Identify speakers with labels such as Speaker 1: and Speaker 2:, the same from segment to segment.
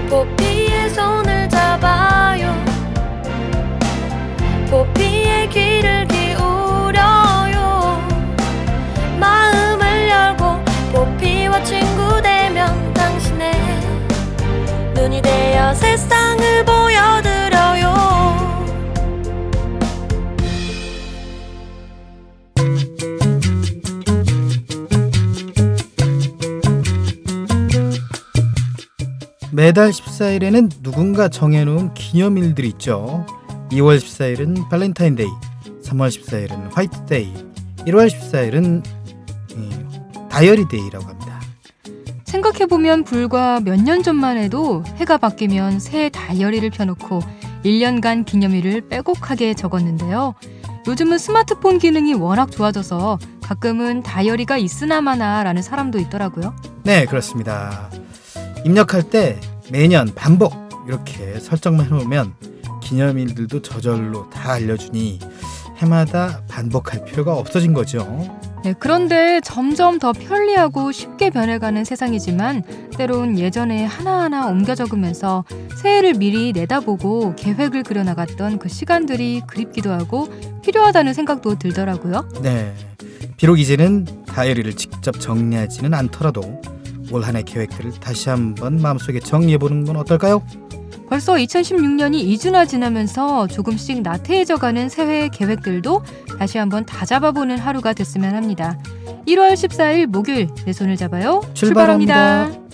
Speaker 1: 포피의 손을 잡아요. 포피의 귀를 기울여요. 마음을 열고 포피와 친구 되면 당신의 눈이 되어 세상을 보여드려요.
Speaker 2: 매달 14일에는 누군가 정해놓은 기념일들이 있죠. 2월 14일은 발렌타인데이, 3월 14일은 화이트데이, 1월 14일은 다이어리데이라고 합니다.
Speaker 3: 생각해보면 불과 몇 년 전만 해도 해가 바뀌면 새 다이어리를 펴놓고 1년간 기념일을 빼곡하게 적었는데요. 요즘은 스마트폰 기능이 워낙 좋아져서 가끔은 다이어리가 있으나마나 라는 사람도 있더라고요.
Speaker 2: 네, 그렇습니다. 입력할 때 매년 반복 이렇게 설정만 해놓으면 기념일들도 저절로 다 알려주니 해마다 반복할 필요가 없어진 거죠.
Speaker 3: 네, 그런데 점점 더 편리하고 쉽게 변해가는 세상이지만 때론 예전에 하나하나 옮겨 적으면서 새해를 미리 내다보고 계획을 그려나갔던 그 시간들이 그립기도 하고 필요하다는 생각도 들더라고요.
Speaker 2: 네, 비록 이제는 다이어리를 직접 정리하지는 않더라도 올 한 해 계획들을 다시 한번 마음속에 정리해보는 건 어떨까요?
Speaker 3: 벌써 2016년이 2주나 지나면서 조금씩 나태해져가는 새해 계획들도 다시 한번 다 잡아보는 하루가 됐으면 합니다. 1월 14일 목요일 내 손을 잡아요. 출발합니다.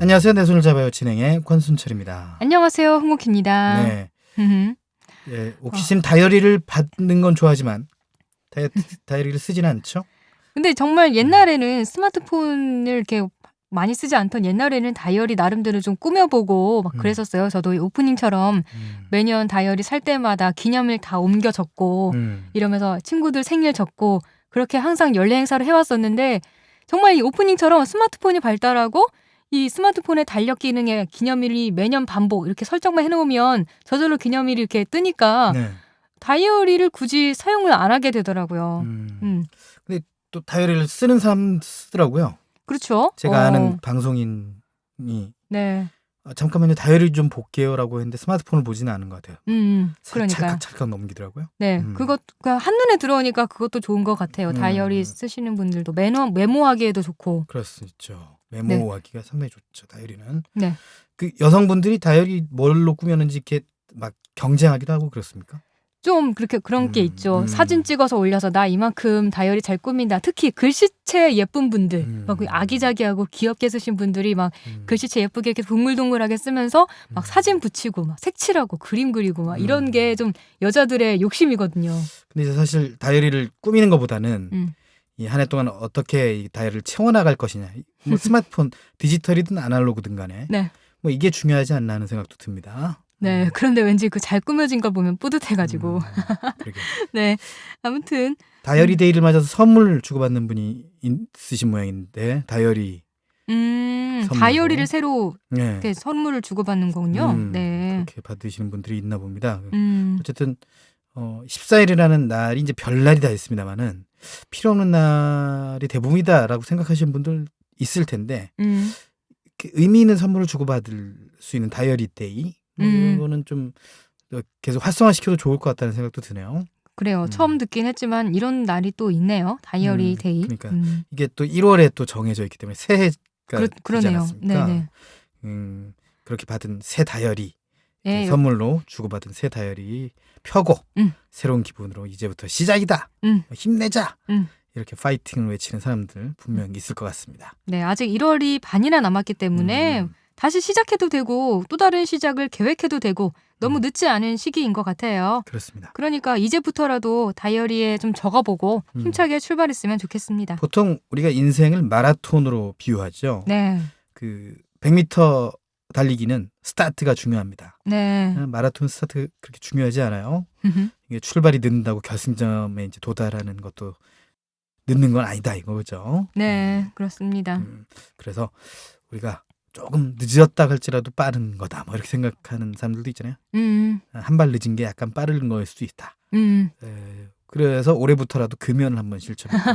Speaker 2: 안녕하세요. 내 손을 잡아요. 진행의 권순철입니다.
Speaker 3: 안녕하세요. 홍옥희입니다.
Speaker 2: 네. 예, 옥희 씨는 다이어리를 받는 건 좋아하지만 다이어리를 쓰지는 않죠?
Speaker 3: 근데 정말 옛날에는 스마트폰을 이렇게 많이 쓰지 않던 옛날에는 다이어리 나름대로 좀 꾸며보고 막 그랬었어요. 저도 오프닝처럼 매년 다이어리 살 때마다 기념일 다 옮겨 적고 이러면서 친구들 생일 적고 그렇게 항상 연례 행사를 해왔었는데 정말 이 오프닝처럼 스마트폰이 발달하고 이 스마트폰의 달력 기능에 기념일이 매년 반복 이렇게 설정만 해놓으면 저절로 기념일이 이렇게 뜨니까
Speaker 2: 네.
Speaker 3: 다이어리를 굳이 사용을 안 하게 되더라고요.
Speaker 2: 근데 또 다이어리를 쓰는 사람 쓰더라고요.
Speaker 3: 그렇죠.
Speaker 2: 제가 아는 방송인이
Speaker 3: 네.
Speaker 2: 잠깐만요, 다이어리 좀 볼게요라고 했는데 스마트폰을 보지는 않은 것 같아요.
Speaker 3: 그러니까.
Speaker 2: 찰칵 넘기더라고요.
Speaker 3: 네, 그것 한눈에 들어오니까 그것도 좋은 것 같아요. 다이어리 쓰시는 분들도 메모하기에도 좋고.
Speaker 2: 그럴 수 있죠. 메모하기가 상당히 좋죠. 다이어리는.
Speaker 3: 네.
Speaker 2: 그 여성분들이 다이어리 뭘로 꾸몄는지 이렇게 막 경쟁하기도 하고 그렇습니까?
Speaker 3: 좀 그런 게 있죠. 사진 찍어서 올려서 나 이만큼 다이어리 잘 꾸민다. 특히 글씨체 예쁜 분들, 막 아기자기하고 귀엽게 쓰신 분들이 막 글씨체 예쁘게 이렇게 동글동글하게 쓰면서 막 사진 붙이고 막 색칠하고 그림 그리고 막 이런 게 좀 여자들의 욕심이거든요.
Speaker 2: 근데 이제 사실 다이어리를 꾸미는 것보다는 이 한 해 동안 어떻게 이 다이어리를 채워나갈 것이냐. 뭐 스마트폰 디지털이든 아날로그든 간에
Speaker 3: 네.
Speaker 2: 뭐 이게 중요하지 않나 하는 생각도 듭니다.
Speaker 3: 네, 그런데 왠지 그 잘 꾸며진 걸 보면 뿌듯해가지고.
Speaker 2: 그러게.
Speaker 3: 네, 아무튼
Speaker 2: 다이어리 데이를 맞아서 선물 주고받는 분이 있으신 모양인데 다이어리.
Speaker 3: 다이어리를 새로
Speaker 2: 네.
Speaker 3: 이렇게 선물을 주고받는 거군요. 네.
Speaker 2: 그렇게 받으시는 분들이 있나 봅니다. 어쨌든 14일이라는 날이 이제 별날이 다 있습니다만은 필요 없는 날이 대부분이다라고 생각하시는 분들 있을 텐데 의미 있는 선물을 주고받을 수 있는 다이어리 데이 이런 거는 좀 계속 활성화시켜도 좋을 것 같다는 생각도 드네요.
Speaker 3: 그래요. 처음 듣긴 했지만 이런 날이 또 있네요. 다이어리 데이.
Speaker 2: 그러니까 이게 또 1월에 또 정해져 있기 때문에 새해가 되지
Speaker 3: 그러네요.
Speaker 2: 않았습니까?
Speaker 3: 네네.
Speaker 2: 그렇게 받은 새 다이어리
Speaker 3: 네,
Speaker 2: 선물로 주고받은 새 다이어리 펴고 새로운 기분으로 이제부터 시작이다. 힘내자. 이렇게 파이팅을 외치는 사람들 분명히 있을 것 같습니다.
Speaker 3: 네, 아직 1월이 반이나 남았기 때문에 다시 시작해도 되고 또 다른 시작을 계획해도 되고 너무 늦지 않은 시기인 것 같아요.
Speaker 2: 그렇습니다.
Speaker 3: 그러니까 이제부터라도 다이어리에 좀 적어보고 힘차게 출발했으면 좋겠습니다.
Speaker 2: 보통 우리가 인생을 마라톤으로 비유하죠.
Speaker 3: 네.
Speaker 2: 그 100m 달리기는 스타트가 중요합니다.
Speaker 3: 네.
Speaker 2: 마라톤 스타트 그렇게 중요하지 않아요. 이게 출발이 늦는다고 결승점에 이제 도달하는 것도 늦는 건 아니다 이거죠.
Speaker 3: 네, 그렇습니다.
Speaker 2: 그래서 우리가 조금 늦었다 할지라도 빠른 거다 뭐 이렇게 생각하는 사람들도 있잖아요. 한 발 늦은 게 약간 빠른 거일 수도 있다. 그래서 올해부터라도 금연을 한번 실천해보고.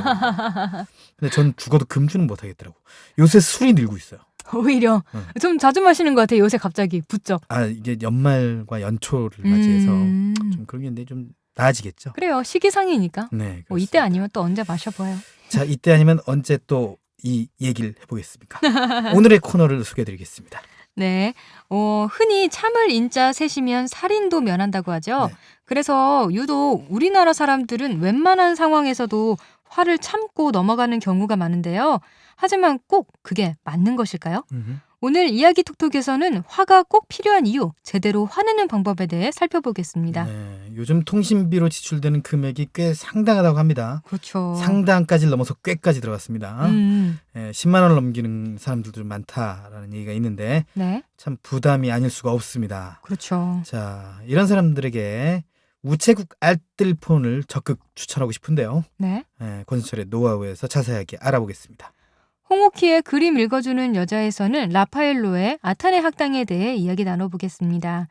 Speaker 2: 근데 전 죽어도 금주는 못하겠더라고. 요새 술이 늘고 있어요.
Speaker 3: 오히려 좀 자주 마시는 것 같아요. 요새 갑자기 부쩍.
Speaker 2: 이게 연말과 연초를 맞이해서 좀 그런 게 있는데 좀 나아지겠죠.
Speaker 3: 그래요. 시기상이니까.
Speaker 2: 네.
Speaker 3: 뭐 이때 아니면 또 언제 마셔봐요.
Speaker 2: 자, 이때 아니면 언제 또 이 얘기를 해보겠습니까? 오늘의 코너를 소개해드리겠습니다.
Speaker 3: 네. 흔히 참을 인자 세시면 살인도 면한다고 하죠.
Speaker 2: 네.
Speaker 3: 그래서 유독 우리나라 사람들은 웬만한 상황에서도 화를 참고 넘어가는 경우가 많은데요. 하지만 꼭 그게 맞는 것일까요? 오늘 이야기 톡톡에서는 화가 꼭 필요한 이유, 제대로 화내는 방법에 대해 살펴보겠습니다.
Speaker 2: 네, 요즘 통신비로 지출되는 금액이 꽤 상당하다고 합니다.
Speaker 3: 그렇죠.
Speaker 2: 상당까지 넘어서 꽤까지 들어갔습니다. 10만 원을 넘기는 사람들도 좀 많다라는 얘기가 있는데
Speaker 3: 네.
Speaker 2: 참 부담이 아닐 수가 없습니다.
Speaker 3: 그렇죠.
Speaker 2: 자, 이런 사람들에게 우체국 알뜰폰을 적극 추천하고 싶은데요.
Speaker 3: 네.
Speaker 2: 권수철의 노하우에서 자세하게 알아보겠습니다.
Speaker 3: 홍옥희의 그림 읽어주는 여자에서는 라파엘로의 아타네 학당에 대해 이야기 나눠보겠습니다.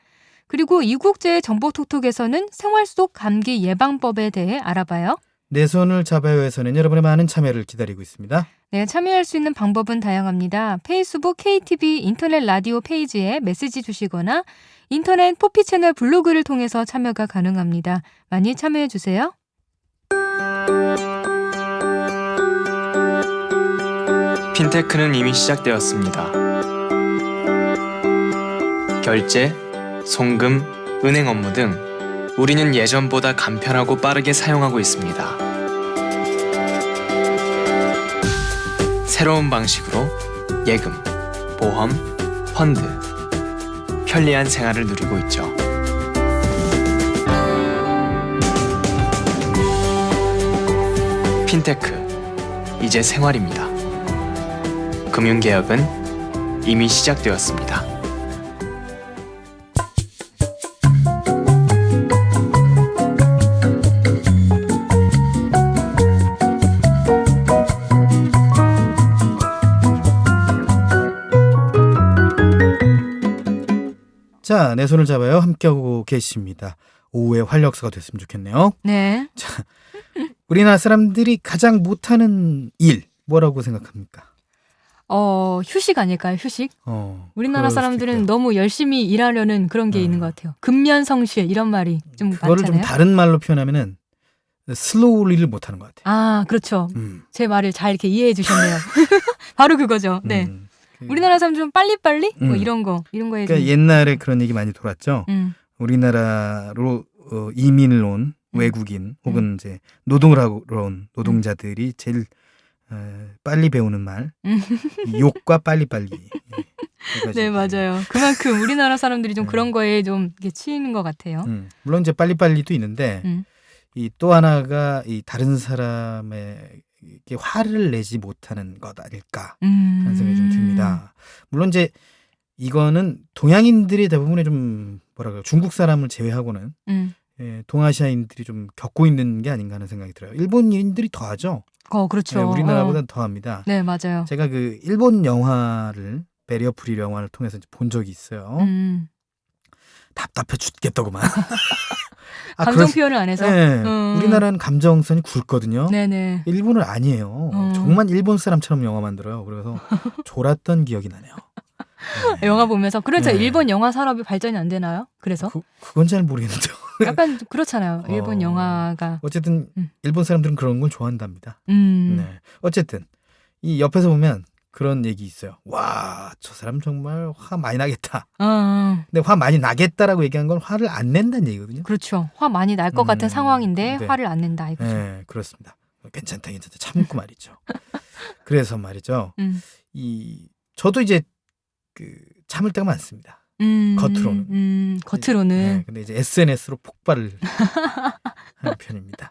Speaker 3: 그리고 이국제의 정보톡톡에서는 생활 속 감기 예방법에 대해 알아봐요.
Speaker 2: 내 손을 잡아요에서는 여러분의 많은 참여를 기다리고 있습니다.
Speaker 3: 네, 참여할 수 있는 방법은 다양합니다. 페이스북 KTV 인터넷 라디오 페이지에 메시지 주시거나 인터넷 포피 채널 블로그를 통해서 참여가 가능합니다. 많이 참여해 주세요.
Speaker 4: 핀테크는 이미 시작되었습니다. 결제, 송금, 은행 업무 등 우리는 예전보다 간편하고 빠르게 사용하고 있습니다. 새로운 방식으로 예금, 보험, 펀드, 편리한 생활을 누리고 있죠. 핀테크, 이제 생활입니다. 금융개혁은 이미 시작되었습니다.
Speaker 2: 자, 내 손을 잡아요. 함께하고 계십니다. 오후의 활력소가 됐으면 좋겠네요.
Speaker 3: 네.
Speaker 2: 자, 우리나라 사람들이 가장 못하는 일 뭐라고 생각합니까?
Speaker 3: 휴식 아닐까요? 휴식? 우리나라
Speaker 2: 그럴 수도
Speaker 3: 사람들은
Speaker 2: 있고요.
Speaker 3: 너무 열심히 일하려는 그런 게 있는 것 같아요. 근면성실 이런 말이 좀
Speaker 2: 그거를
Speaker 3: 많잖아요.
Speaker 2: 좀 다른 말로 표현하면은 슬로우리를 못하는 것 같아요.
Speaker 3: 아, 그렇죠. 제 말을 잘 이렇게 이해해 주셨네요. 바로 그거죠. 네. 우리나라 사람들 좀 빨리빨리 뭐 이런 거에
Speaker 2: 그러니까
Speaker 3: 좀.
Speaker 2: 옛날에 그런 얘기 많이 돌았죠.
Speaker 3: 음.
Speaker 2: 우리나라로 이민을 온 외국인 혹은 이제 노동을 하러 온 노동자들이 제일 빨리 배우는 말, 욕과 빨리빨리.
Speaker 3: 네, 맞아요. 그만큼 우리나라 사람들이 좀 그런 거에 좀 이렇게 치이는 것 같아요.
Speaker 2: 물론 이제 빨리빨리도 있는데 이 또 하나가 이 다른 사람에게 화를 내지 못하는 것 아닐까 하는 생각이 좀 듭니다. 물론 이제 이거는 동양인들이 대부분의 좀 뭐랄까 중국 사람을 제외하고는 동아시아인들이 좀 겪고 있는 게 아닌가 하는 생각이 들어요. 일본인들이 더하죠.
Speaker 3: 그렇죠.
Speaker 2: 네, 우리나라보다는 더합니다.
Speaker 3: 네, 맞아요.
Speaker 2: 제가 그 일본 영화를 베리어 프리 영화를 통해서 이제 본 적이 있어요. 답답해 죽겠더구만.
Speaker 3: 감정 표현을 안 해서.
Speaker 2: 네, 우리나라는 감정선이 굵거든요.
Speaker 3: 네네.
Speaker 2: 일본은 아니에요. 정말 일본 사람처럼 영화 만들어요. 그래서 졸았던 기억이 나네요. 네.
Speaker 3: 영화 보면서 그래서
Speaker 2: 네.
Speaker 3: 일본 영화 산업이 발전이 안 되나요? 그래서
Speaker 2: 그건 잘 모르겠는데.
Speaker 3: 약간 그렇잖아요. 일본 영화가.
Speaker 2: 어쨌든 일본 사람들은 그런 걸 좋아한답니다.
Speaker 3: 음.
Speaker 2: 네. 어쨌든 이 옆에서 보면 그런 얘기 있어요. 와, 저 사람 정말 화 많이 나겠다. 근데 화 많이 나겠다라고 얘기한 건 화를 안 낸다는 얘기거든요.
Speaker 3: 그렇죠. 화 많이 날 것 같은 상황인데
Speaker 2: 네.
Speaker 3: 화를 안 낸다 이거죠.
Speaker 2: 네, 그렇습니다. 괜찮다, 참고 말이죠. 그래서 말이죠. 저도 이제 참을 때가 많습니다. 겉으로는.
Speaker 3: 겉으로는.
Speaker 2: 네, 근데 이제 SNS로 폭발을 하는 편입니다.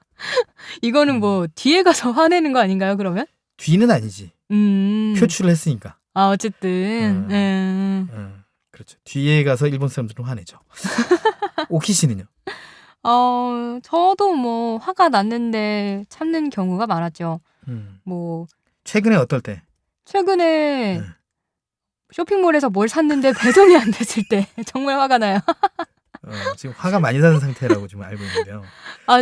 Speaker 3: 이거는 뭐 뒤에 가서 화내는 거 아닌가요? 그러면?
Speaker 2: 뒤는 아니지. 표출을 했으니까.
Speaker 3: 어쨌든.
Speaker 2: 그렇죠. 뒤에 가서 일본 사람들은 화내죠. 오키 씨는요?
Speaker 3: 저도 뭐 화가 났는데 참는 경우가 많았죠. 뭐
Speaker 2: 최근에 어떨 때?
Speaker 3: 최근에
Speaker 2: 네.
Speaker 3: 쇼핑몰에서 뭘 샀는데 배송이 안 됐을 때 정말 화가 나요.
Speaker 2: 지금 화가 많이 나는 상태라고 지금 알고 있는데요.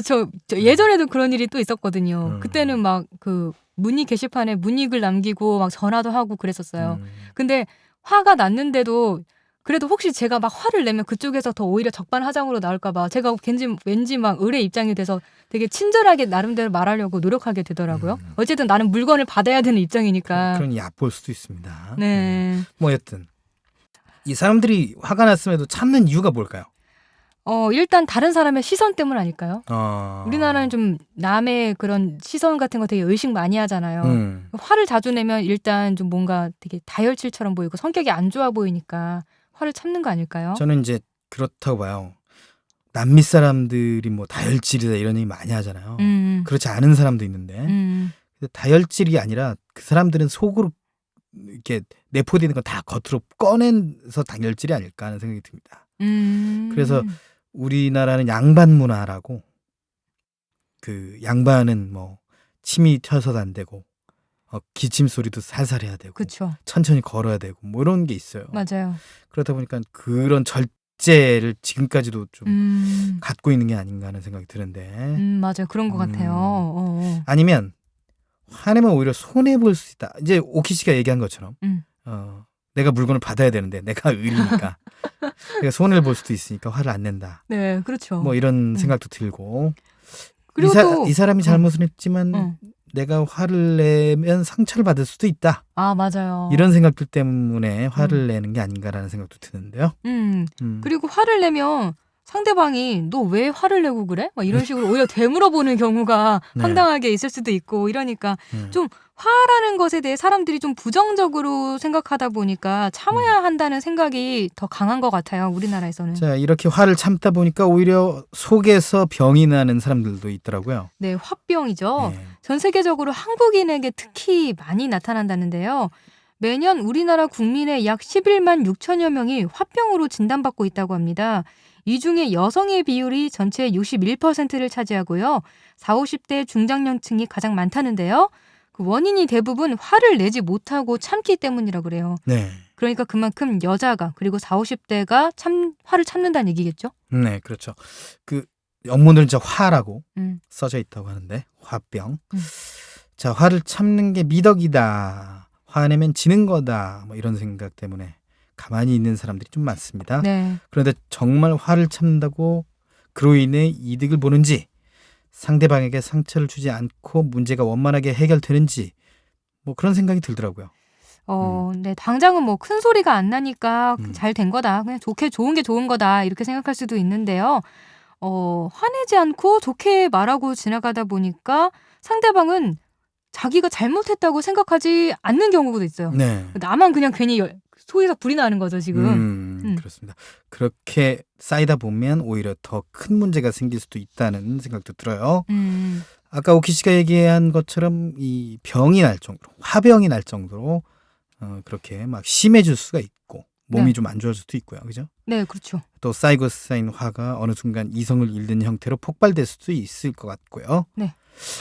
Speaker 3: 저 예전에도 그런 일이 또 있었거든요.
Speaker 2: 음.
Speaker 3: 그때는 막 그 문의 게시판에 문익을 남기고 막 전화도 하고 그랬었어요. 근데 화가 났는데도 그래도 혹시 제가 막 화를 내면 그쪽에서 더 오히려 적반하장으로 나올까 봐 제가 왠지 막 을의 입장이 돼서 되게 친절하게 나름대로 말하려고 노력하게 되더라고요. 어쨌든 나는 물건을 받아야 되는 입장이니까.
Speaker 2: 그런 얕볼 수도 있습니다.
Speaker 3: 네.
Speaker 2: 뭐 여튼 이 사람들이 화가 났음에도 참는 이유가 뭘까요?
Speaker 3: 일단 다른 사람의 시선 때문 아닐까요?
Speaker 2: 어...
Speaker 3: 우리나라는 좀 남의 그런 시선 같은 거 되게 의식 많이 하잖아요. 화를 자주 내면 일단 좀 뭔가 되게 다혈질처럼 보이고 성격이 안 좋아 보이니까 화를 참는 거 아닐까요?
Speaker 2: 저는 이제 그렇다고 봐요. 남미 사람들이 뭐 다혈질이다 이런 얘기 많이 하잖아요. 그렇지 않은 사람도 있는데 다혈질이 아니라 그 사람들은 속으로 이렇게 내포되는 건 다 겉으로 꺼내서 다혈질이 아닐까 하는 생각이 듭니다. 그래서 우리나라는 양반 문화라고 그 양반은 뭐 침이 튀어서도 안 되고 기침 소리도 살살 해야 되고
Speaker 3: 그쵸.
Speaker 2: 천천히 걸어야 되고 뭐 이런 게 있어요.
Speaker 3: 맞아요.
Speaker 2: 그러다 보니까 그런 절제를 지금까지도 좀 갖고 있는 게 아닌가 하는 생각이 드는데
Speaker 3: 맞아요. 그런 것 같아요.
Speaker 2: 아니면 화내면 오히려 손해 볼 수 있다. 이제 오키 씨가 얘기한 것처럼 내가 물건을 받아야 되는데 내가 의리니까 내가 손해를 볼 수도 있으니까 화를 안 낸다.
Speaker 3: 네, 그렇죠.
Speaker 2: 뭐 이런 생각도 들고
Speaker 3: 그리고 또
Speaker 2: 이 사람이 잘못을 했지만 내가 화를 내면 상처를 받을 수도 있다.
Speaker 3: 아, 맞아요.
Speaker 2: 이런 생각들 때문에 화를 내는 게 아닌가라는 생각도 드는데요.
Speaker 3: 그리고 화를 내면 상대방이 너 왜 화를 내고 그래? 막 이런 식으로 오히려 되물어보는 경우가
Speaker 2: 네.
Speaker 3: 황당하게 있을 수도 있고 이러니까 좀 화라는 것에 대해 사람들이 좀 부정적으로 생각하다 보니까 참아야 한다는 생각이 더 강한 것 같아요. 우리나라에서는.
Speaker 2: 자, 이렇게 화를 참다 보니까 오히려 속에서 병이 나는 사람들도 있더라고요.
Speaker 3: 네, 화병이죠.
Speaker 2: 네.
Speaker 3: 전 세계적으로 한국인에게 특히 많이 나타난다는데요. 매년 우리나라 국민의 약 11만 6천여 명이 화병으로 진단받고 있다고 합니다. 이 중에 여성의 비율이 전체의 61%를 차지하고요. 40, 50대 중장년층이 가장 많다는데요. 그 원인이 대부분 화를 내지 못하고 참기 때문이라고 그래요.
Speaker 2: 네.
Speaker 3: 그러니까 그만큼 여자가 그리고 40, 50대가 화를 참는다는 얘기겠죠?
Speaker 2: 네, 그렇죠. 그 영문은 이제 화라고 써져 있다고 하는데 화병. 자, 화를 참는 게 미덕이다. 화내면 지는 거다. 뭐 이런 생각 때문에 가만히 있는 사람들이 좀 많습니다.
Speaker 3: 네.
Speaker 2: 그런데 정말 화를 참는다고 그로 인해 이득을 보는지 상대방에게 상처를 주지 않고 문제가 원만하게 해결되는지 뭐 그런 생각이 들더라고요.
Speaker 3: 네, 당장은 뭐 큰 소리가 안 나니까 잘 된 거다. 그냥 좋은 게 좋은 거다. 이렇게 생각할 수도 있는데요. 화내지 않고 좋게 말하고 지나가다 보니까 상대방은 자기가 잘못했다고 생각하지 않는 경우도 있어요.
Speaker 2: 네.
Speaker 3: 나만 그냥 괜히 속에서 불이 나는 거죠, 지금.
Speaker 2: 그렇습니다. 그렇게 쌓이다 보면 오히려 더 큰 문제가 생길 수도 있다는 생각도 들어요. 아까 오키 씨가 얘기한 것처럼 이 병이 날 정도로, 화병이 날 정도로 그렇게 막 심해질 수가 있고 몸이
Speaker 3: 네.
Speaker 2: 좀 안 좋아질 수도 있고요. 그죠?
Speaker 3: 네, 그렇죠.
Speaker 2: 또 쌓이고 쌓인 화가 어느 순간 이성을 잃는 형태로 폭발될 수도 있을 것 같고요.
Speaker 3: 네.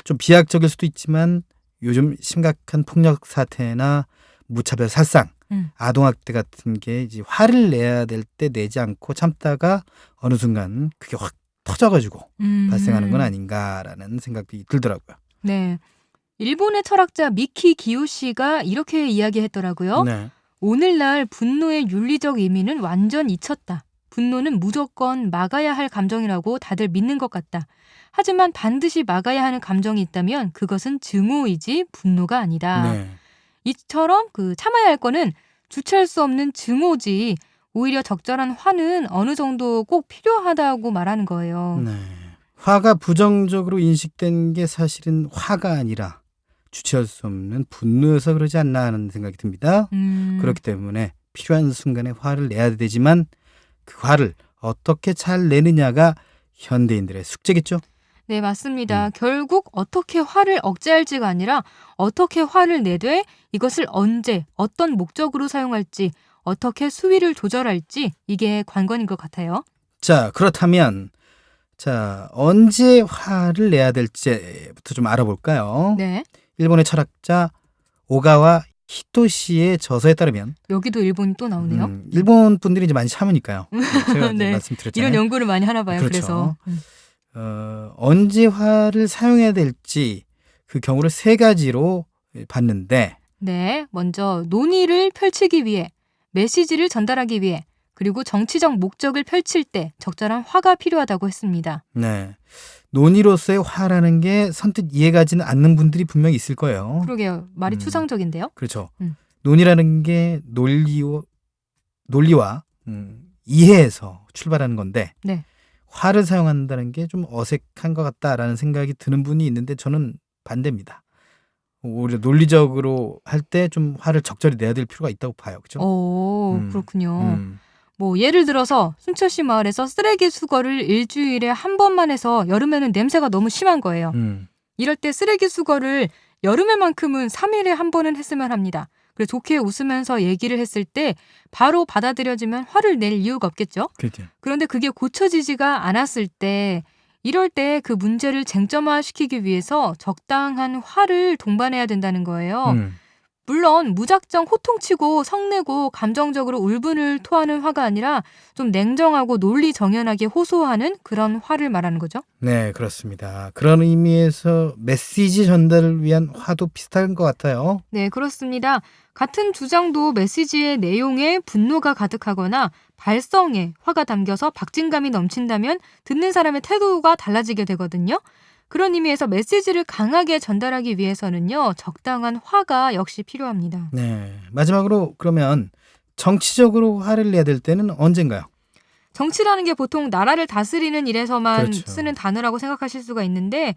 Speaker 2: 좀 비약적일 수도 있지만 요즘 심각한 폭력 사태나 무차별 살상, 아동학대 같은 게 이제 화를 내야 될 때 내지 않고 참다가 어느 순간 그게 확 터져가지고 발생하는 건 아닌가라는 생각이 들더라고요.
Speaker 3: 네. 일본의 철학자 미키 기요시가 이렇게 이야기했더라고요.
Speaker 2: 네.
Speaker 3: 오늘날 분노의 윤리적 의미는 완전 잊혔다. 분노는 무조건 막아야 할 감정이라고 다들 믿는 것 같다. 하지만 반드시 막아야 하는 감정이 있다면 그것은 증오이지 분노가 아니다.
Speaker 2: 네.
Speaker 3: 이처럼 참아야 할 거는 주체할 수 없는 증오지 오히려 적절한 화는 어느 정도 꼭 필요하다고 말하는 거예요.
Speaker 2: 네. 화가 부정적으로 인식된 게 사실은 화가 아니라 주체할 수 없는 분노여서 그러지 않나 하는 생각이 듭니다. 그렇기 때문에 필요한 순간에 화를 내야 되지만 그 화를 어떻게 잘 내느냐가 현대인들의 숙제겠죠.
Speaker 3: 네, 맞습니다. 결국 어떻게 화를 억제할지가 아니라 어떻게 화를 내되 이것을 언제 어떤 목적으로 사용할지 어떻게 수위를 조절할지 이게 관건인 것 같아요.
Speaker 2: 자, 그렇다면 언제 화를 내야 될지부터 좀 알아볼까요?
Speaker 3: 네.
Speaker 2: 일본의 철학자 오가와 히토시의 저서에 따르면
Speaker 3: 여기도 일본이 또 나오네요.
Speaker 2: 일본 분들이 이제 많이 참으니까요. 제가
Speaker 3: 네.
Speaker 2: 말씀드렸잖아요.
Speaker 3: 이런 연구를 많이 하나 봐요.
Speaker 2: 그렇죠.
Speaker 3: 그래서.
Speaker 2: 언제 화를 사용해야 될지 그 경우를 3가지로 봤는데
Speaker 3: 네. 먼저 논의를 펼치기 위해, 메시지를 전달하기 위해, 그리고 정치적 목적을 펼칠 때 적절한 화가 필요하다고 했습니다.
Speaker 2: 네. 논의로서의 화라는 게 선뜻 이해가지는 않는 분들이 분명히 있을 거예요.
Speaker 3: 그러게요. 말이 추상적인데요.
Speaker 2: 그렇죠.
Speaker 3: 음.
Speaker 2: 논의라는 게 논리와 이해에서 출발하는 건데
Speaker 3: 네.
Speaker 2: 화를 사용한다는 게 좀 어색한 것 같다라는 생각이 드는 분이 있는데 저는 반대입니다. 오히려 논리적으로 할 때 좀 화를 적절히 내야 될 필요가 있다고 봐요. 그렇죠?
Speaker 3: 그렇군요. 뭐 예를 들어서 순천시 마을에서 쓰레기 수거를 일주일에 한 번만 해서 여름에는 냄새가 너무 심한 거예요. 이럴 때 쓰레기 수거를 여름에만큼은 3일에 한 번은 했으면 합니다. 그래서 좋게 웃으면서 얘기를 했을 때 바로 받아들여지면 화를 낼 이유가 없겠죠.
Speaker 2: 그렇죠.
Speaker 3: 그런데 그게 고쳐지지가 않았을 때 이럴 때 그 문제를 쟁점화시키기 위해서 적당한 화를 동반해야 된다는 거예요. 물론 무작정 호통치고 성내고 감정적으로 울분을 토하는 화가 아니라 좀 냉정하고 논리 정연하게 호소하는 그런 화를 말하는 거죠.
Speaker 2: 네, 그렇습니다. 그런 의미에서 메시지 전달을 위한 화도 비슷한 것 같아요.
Speaker 3: 네, 그렇습니다. 같은 주장도 메시지의 내용에 분노가 가득하거나 발성에 화가 담겨서 박진감이 넘친다면 듣는 사람의 태도가 달라지게 되거든요. 그런 의미에서 메시지를 강하게 전달하기 위해서는요, 적당한 화가 역시 필요합니다.
Speaker 2: 네, 마지막으로 그러면 정치적으로 화를 내야 될 때는 언젠가요?
Speaker 3: 정치라는 게 보통 나라를 다스리는 일에서만
Speaker 2: 그렇죠.
Speaker 3: 쓰는 단어라고 생각하실 수가 있는데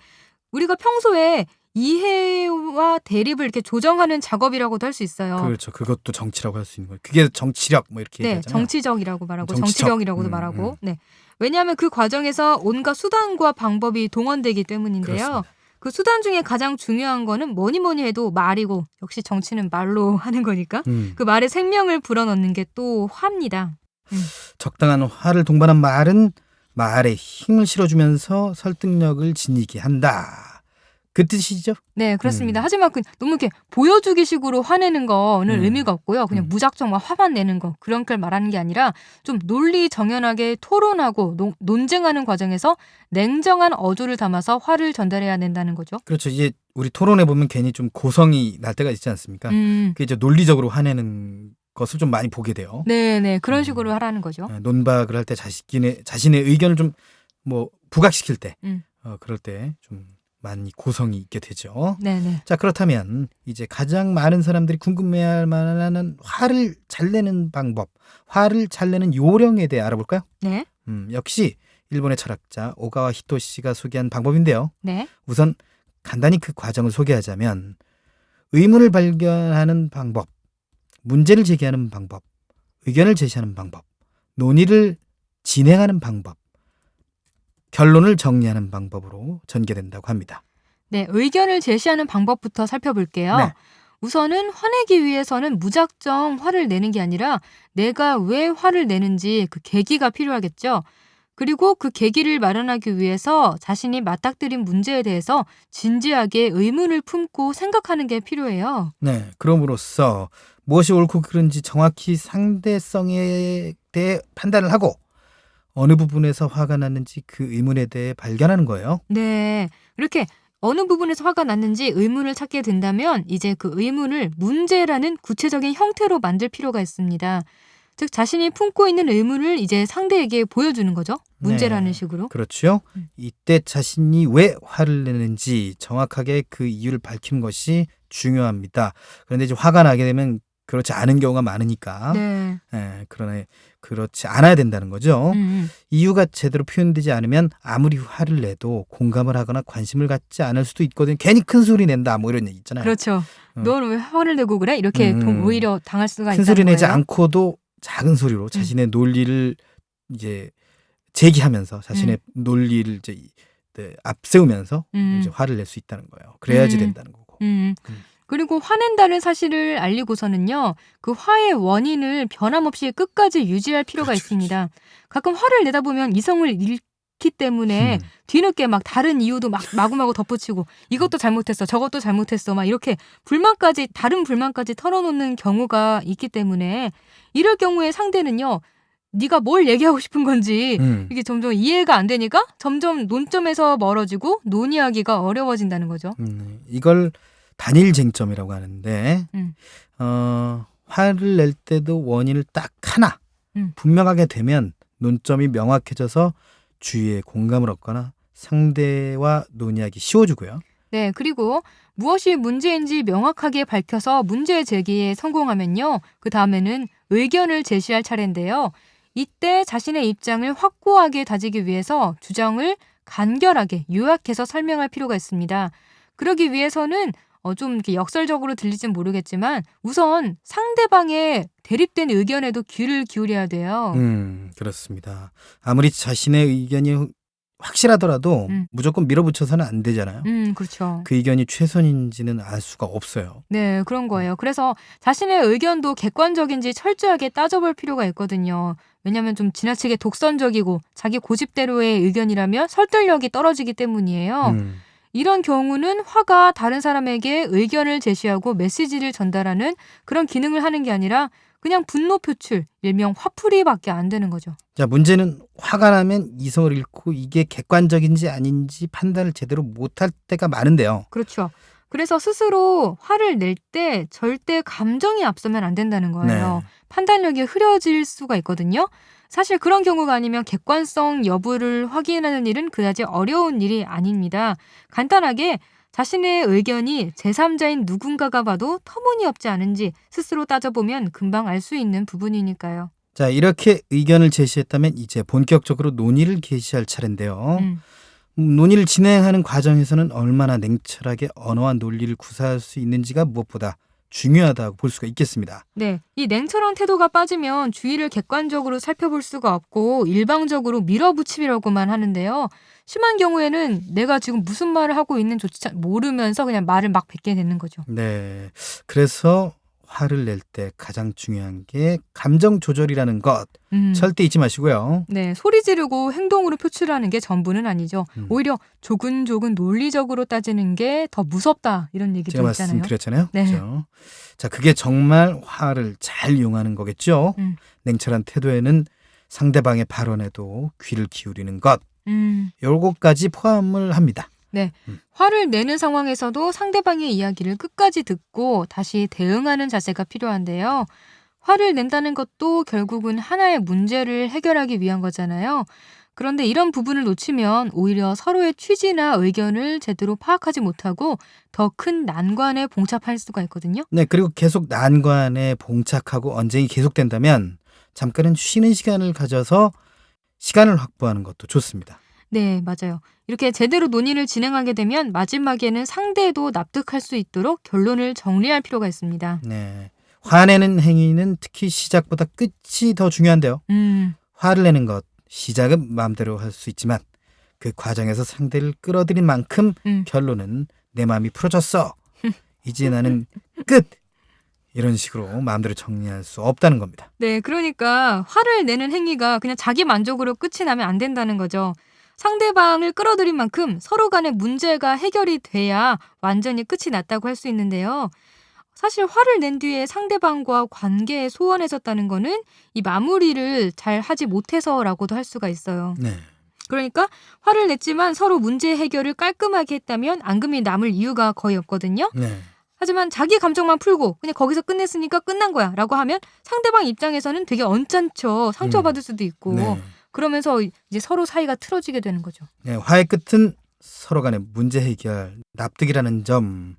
Speaker 3: 우리가 평소에 이해와 대립을 이렇게 조정하는 작업이라고도 할 수 있어요.
Speaker 2: 그렇죠. 그것도 정치라고 할 수 있는 거예요. 그게 정치력 뭐 이렇게
Speaker 3: 네,
Speaker 2: 얘기하잖아요.
Speaker 3: 정치적이라고 말하고
Speaker 2: 정치적.
Speaker 3: 정치력이라고도 말하고. 네. 왜냐하면 그 과정에서 온갖 수단과 방법이 동원되기 때문인데요.
Speaker 2: 그렇습니다.
Speaker 3: 그 수단 중에 가장 중요한 거는 뭐니 해도 말이고 역시 정치는 말로 하는 거니까 그 말에 생명을 불어넣는 게 또 화입니다.
Speaker 2: 적당한 화를 동반한 말은 말에 힘을 실어주면서 설득력을 지니게 한다. 그 뜻이죠?
Speaker 3: 네, 그렇습니다. 하지만 너무 이렇게 보여주기 식으로 화내는 거는 의미가 없고요. 그냥 무작정 막 화만 내는 거 그런 걸 말하는 게 아니라 좀 논리 정연하게 토론하고 논쟁하는 과정에서 냉정한 어조를 담아서 화를 전달해야 된다는 거죠.
Speaker 2: 그렇죠. 이제 우리 토론해 보면 괜히 좀 고성이 날 때가 있지 않습니까? 그게 이제 논리적으로 화내는 것을 좀 많이 보게 돼요.
Speaker 3: 네, 그런 식으로 하라는 거죠.
Speaker 2: 논박을 할 때 자신의 의견을 좀 뭐 부각시킬 때, 그럴 때 좀 많이 고성이 있게 되죠.
Speaker 3: 네.
Speaker 2: 자, 그렇다면 이제 가장 많은 사람들이 궁금해할 만한 화를 잘 내는 방법, 화를 잘 내는 요령에 대해 알아볼까요?
Speaker 3: 네.
Speaker 2: 역시 일본의 철학자 오가와 히토시가 소개한 방법인데요.
Speaker 3: 네.
Speaker 2: 우선 간단히 그 과정을 소개하자면 의문을 발견하는 방법, 문제를 제기하는 방법, 의견을 제시하는 방법, 논의를 진행하는 방법, 결론을 정리하는 방법으로 전개된다고 합니다.
Speaker 3: 네, 의견을 제시하는 방법부터 살펴볼게요.
Speaker 2: 네.
Speaker 3: 우선은 화내기 위해서는 무작정 화를 내는 게 아니라 내가 왜 화를 내는지 그 계기가 필요하겠죠. 그리고 그 계기를 마련하기 위해서 자신이 맞닥뜨린 문제에 대해서 진지하게 의문을 품고 생각하는 게 필요해요.
Speaker 2: 네, 그럼으로써 무엇이 옳고 그른지 정확히 상대성에 대해 판단을 하고 어느 부분에서 화가 났는지 그 의문에 대해 발견하는 거예요.
Speaker 3: 네, 이렇게 어느 부분에서 화가 났는지 의문을 찾게 된다면 이제 그 의문을 문제라는 구체적인 형태로 만들 필요가 있습니다. 즉 자신이 품고 있는 의문을 이제 상대에게 보여주는 거죠. 문제라는
Speaker 2: 네,
Speaker 3: 식으로.
Speaker 2: 그렇죠. 이때 자신이 왜 화를 내는지 정확하게 그 이유를 밝히는 것이 중요합니다. 그런데 이제 화가 나게 되면 그렇지 않은 경우가 많으니까
Speaker 3: 네.
Speaker 2: 그러네 그렇지 않아야 된다는 거죠. 이유가 제대로 표현되지 않으면 아무리 화를 내도 공감을 하거나 관심을 갖지 않을 수도 있거든요. 괜히 큰 소리 낸다 뭐 이런 얘기 있잖아요.
Speaker 3: 그렇죠. 넌 왜 화를 내고 그래? 이렇게 오히려 당할 수가
Speaker 2: 큰
Speaker 3: 있다는
Speaker 2: 소리 내지
Speaker 3: 거예요.
Speaker 2: 않고도 작은 소리로 자신의 논리를 이제 제기하면서 자신의 논리를 이제 앞세우면서 이제 화를 낼 수 있다는 거예요. 그래야지 된다는 거고.
Speaker 3: 그리고 화낸다는 사실을 알리고서는요. 그 화의 원인을 변함없이 끝까지 유지할 필요가
Speaker 2: 그렇죠,
Speaker 3: 있습니다. 가끔 화를 내다 보면 이성을 잃기 때문에 뒤늦게 막 다른 이유도 막 마구마구 덧붙이고 이것도 잘못했어, 저것도 잘못했어, 막 이렇게 다른 불만까지 털어놓는 경우가 있기 때문에 이럴 경우에 상대는요. 네가 뭘 얘기하고 싶은 건지 이게 점점 이해가 안 되니까 점점 논점에서 멀어지고 논의하기가 어려워진다는 거죠.
Speaker 2: 이걸 단일 쟁점이라고 하는데
Speaker 3: 음.
Speaker 2: 화를 낼 때도 원인을 딱 하나 분명하게 되면 논점이 명확해져서 주위에 공감을 얻거나 상대와 논의하기 쉬워지고요.
Speaker 3: 네, 그리고 무엇이 문제인지 명확하게 밝혀서 문제 제기에 성공하면요. 그 다음에는 의견을 제시할 차례인데요. 이때 자신의 입장을 확고하게 다지기 위해서 주장을 간결하게 요약해서 설명할 필요가 있습니다. 그러기 위해서는 좀 이렇게 역설적으로 들릴진 모르겠지만 우선 상대방의 대립된 의견에도 귀를 기울여야 돼요.
Speaker 2: 그렇습니다. 아무리 자신의 의견이 확실하더라도 무조건 밀어붙여서는 안 되잖아요.
Speaker 3: 그렇죠.
Speaker 2: 그 의견이 최선인지는 알 수가 없어요.
Speaker 3: 네, 그런 거예요. 그래서 자신의 의견도 객관적인지 철저하게 따져볼 필요가 있거든요. 왜냐하면 좀 지나치게 독선적이고 자기 고집대로의 의견이라면 설득력이 떨어지기 때문이에요. 이런 경우는 화가 다른 사람에게 의견을 제시하고 메시지를 전달하는 그런 기능을 하는 게 아니라 그냥 분노 표출, 일명 화풀이밖에 안 되는 거죠.
Speaker 2: 자, 문제는 화가 나면 이성을 잃고 이게 객관적인지 아닌지 판단을 제대로 못할 때가 많은데요.
Speaker 3: 그렇죠. 그래서 스스로 화를 낼 때 절대 감정이 앞서면 안 된다는 거예요.
Speaker 2: 네.
Speaker 3: 판단력이 흐려질 수가 있거든요. 사실 그런 경우가 아니면 객관성 여부를 확인하는 일은 그다지 어려운 일이 아닙니다. 간단하게 자신의 의견이 제3자인 누군가가 봐도 터무니없지 않은지 스스로 따져보면 금방 알 수 있는 부분이니까요.
Speaker 2: 자, 이렇게 의견을 제시했다면 이제 본격적으로 논의를 개시할 차례인데요. 논의를 진행하는 과정에서는 얼마나 냉철하게 언어와 논리를 구사할 수 있는지가 무엇보다 중요하다고 볼 수가 있겠습니다.
Speaker 3: 네, 이 냉철한 태도가 빠지면 주의를 객관적으로 살펴볼 수가 없고 일방적으로 밀어붙이려고만 하는데요. 심한 경우에는 내가 지금 무슨 말을 하고 있는지조차 모르면서 그냥 말을 막 뱉게 되는 거죠.
Speaker 2: 네, 그래서 화를 낼 때 가장 중요한 게 감정 조절이라는 것 절대 잊지 마시고요.
Speaker 3: 네, 소리 지르고 행동으로 표출하는 게 전부는 아니죠. 오히려 조근조근 논리적으로 따지는 게 더 무섭다 이런 얘기도
Speaker 2: 제가
Speaker 3: 있잖아요.
Speaker 2: 말씀드렸잖아요.
Speaker 3: 네.
Speaker 2: 그렇죠? 자, 그게 정말 화를 잘 이용하는 거겠죠. 냉철한 태도에는 상대방의 발언에도 귀를 기울이는 것, 요거까지 포함을 합니다.
Speaker 3: 네, 화를 내는 상황에서도 상대방의 이야기를 끝까지 듣고 다시 대응하는 자세가 필요한데요. 화를 낸다는 것도 결국은 하나의 문제를 해결하기 위한 거잖아요. 그런데 이런 부분을 놓치면 오히려 서로의 취지나 의견을 제대로 파악하지 못하고 더 큰 난관에 봉착할 수가 있거든요.
Speaker 2: 네, 그리고 계속 난관에 봉착하고 언쟁이 계속된다면 잠깐은 쉬는 시간을 가져서 시간을 확보하는 것도 좋습니다.
Speaker 3: 네, 맞아요. 이렇게 제대로 논의를 진행하게 되면 마지막에는 상대도 납득할 수 있도록 결론을 정리할 필요가 있습니다.
Speaker 2: 네, 화내는 행위는 특히 시작보다 끝이 더 중요한데요. 화를 내는 것, 시작은 마음대로 할 수 있지만 그 과정에서 상대를 끌어들인 만큼 결론은 내 마음이 풀어졌어. 이제 나는 끝. 이런 식으로 마음대로 정리할 수 없다는 겁니다.
Speaker 3: 네, 그러니까 화를 내는 행위가 그냥 자기 만족으로 끝이 나면 안 된다는 거죠. 상대방을 끌어들인 만큼 서로 간의 문제가 해결이 돼야 완전히 끝이 났다고 할 수 있는데요. 사실 화를 낸 뒤에 상대방과 관계에 소원해졌다는 거는 이 마무리를 잘 하지 못해서라고도 할 수가 있어요.
Speaker 2: 네.
Speaker 3: 그러니까 화를 냈지만 서로 문제 해결을 깔끔하게 했다면 앙금이 남을 이유가 거의 없거든요.
Speaker 2: 네.
Speaker 3: 하지만 자기 감정만 풀고 그냥 거기서 끝냈으니까 끝난 거야 라고 하면 상대방 입장에서는 되게 언짢죠. 상처받을 수도 있고.
Speaker 2: 네.
Speaker 3: 그러면서 이제 서로 사이가 틀어지게 되는 거죠.
Speaker 2: 네, 화의 끝은 서로 간의 문제 해결, 납득이라는 점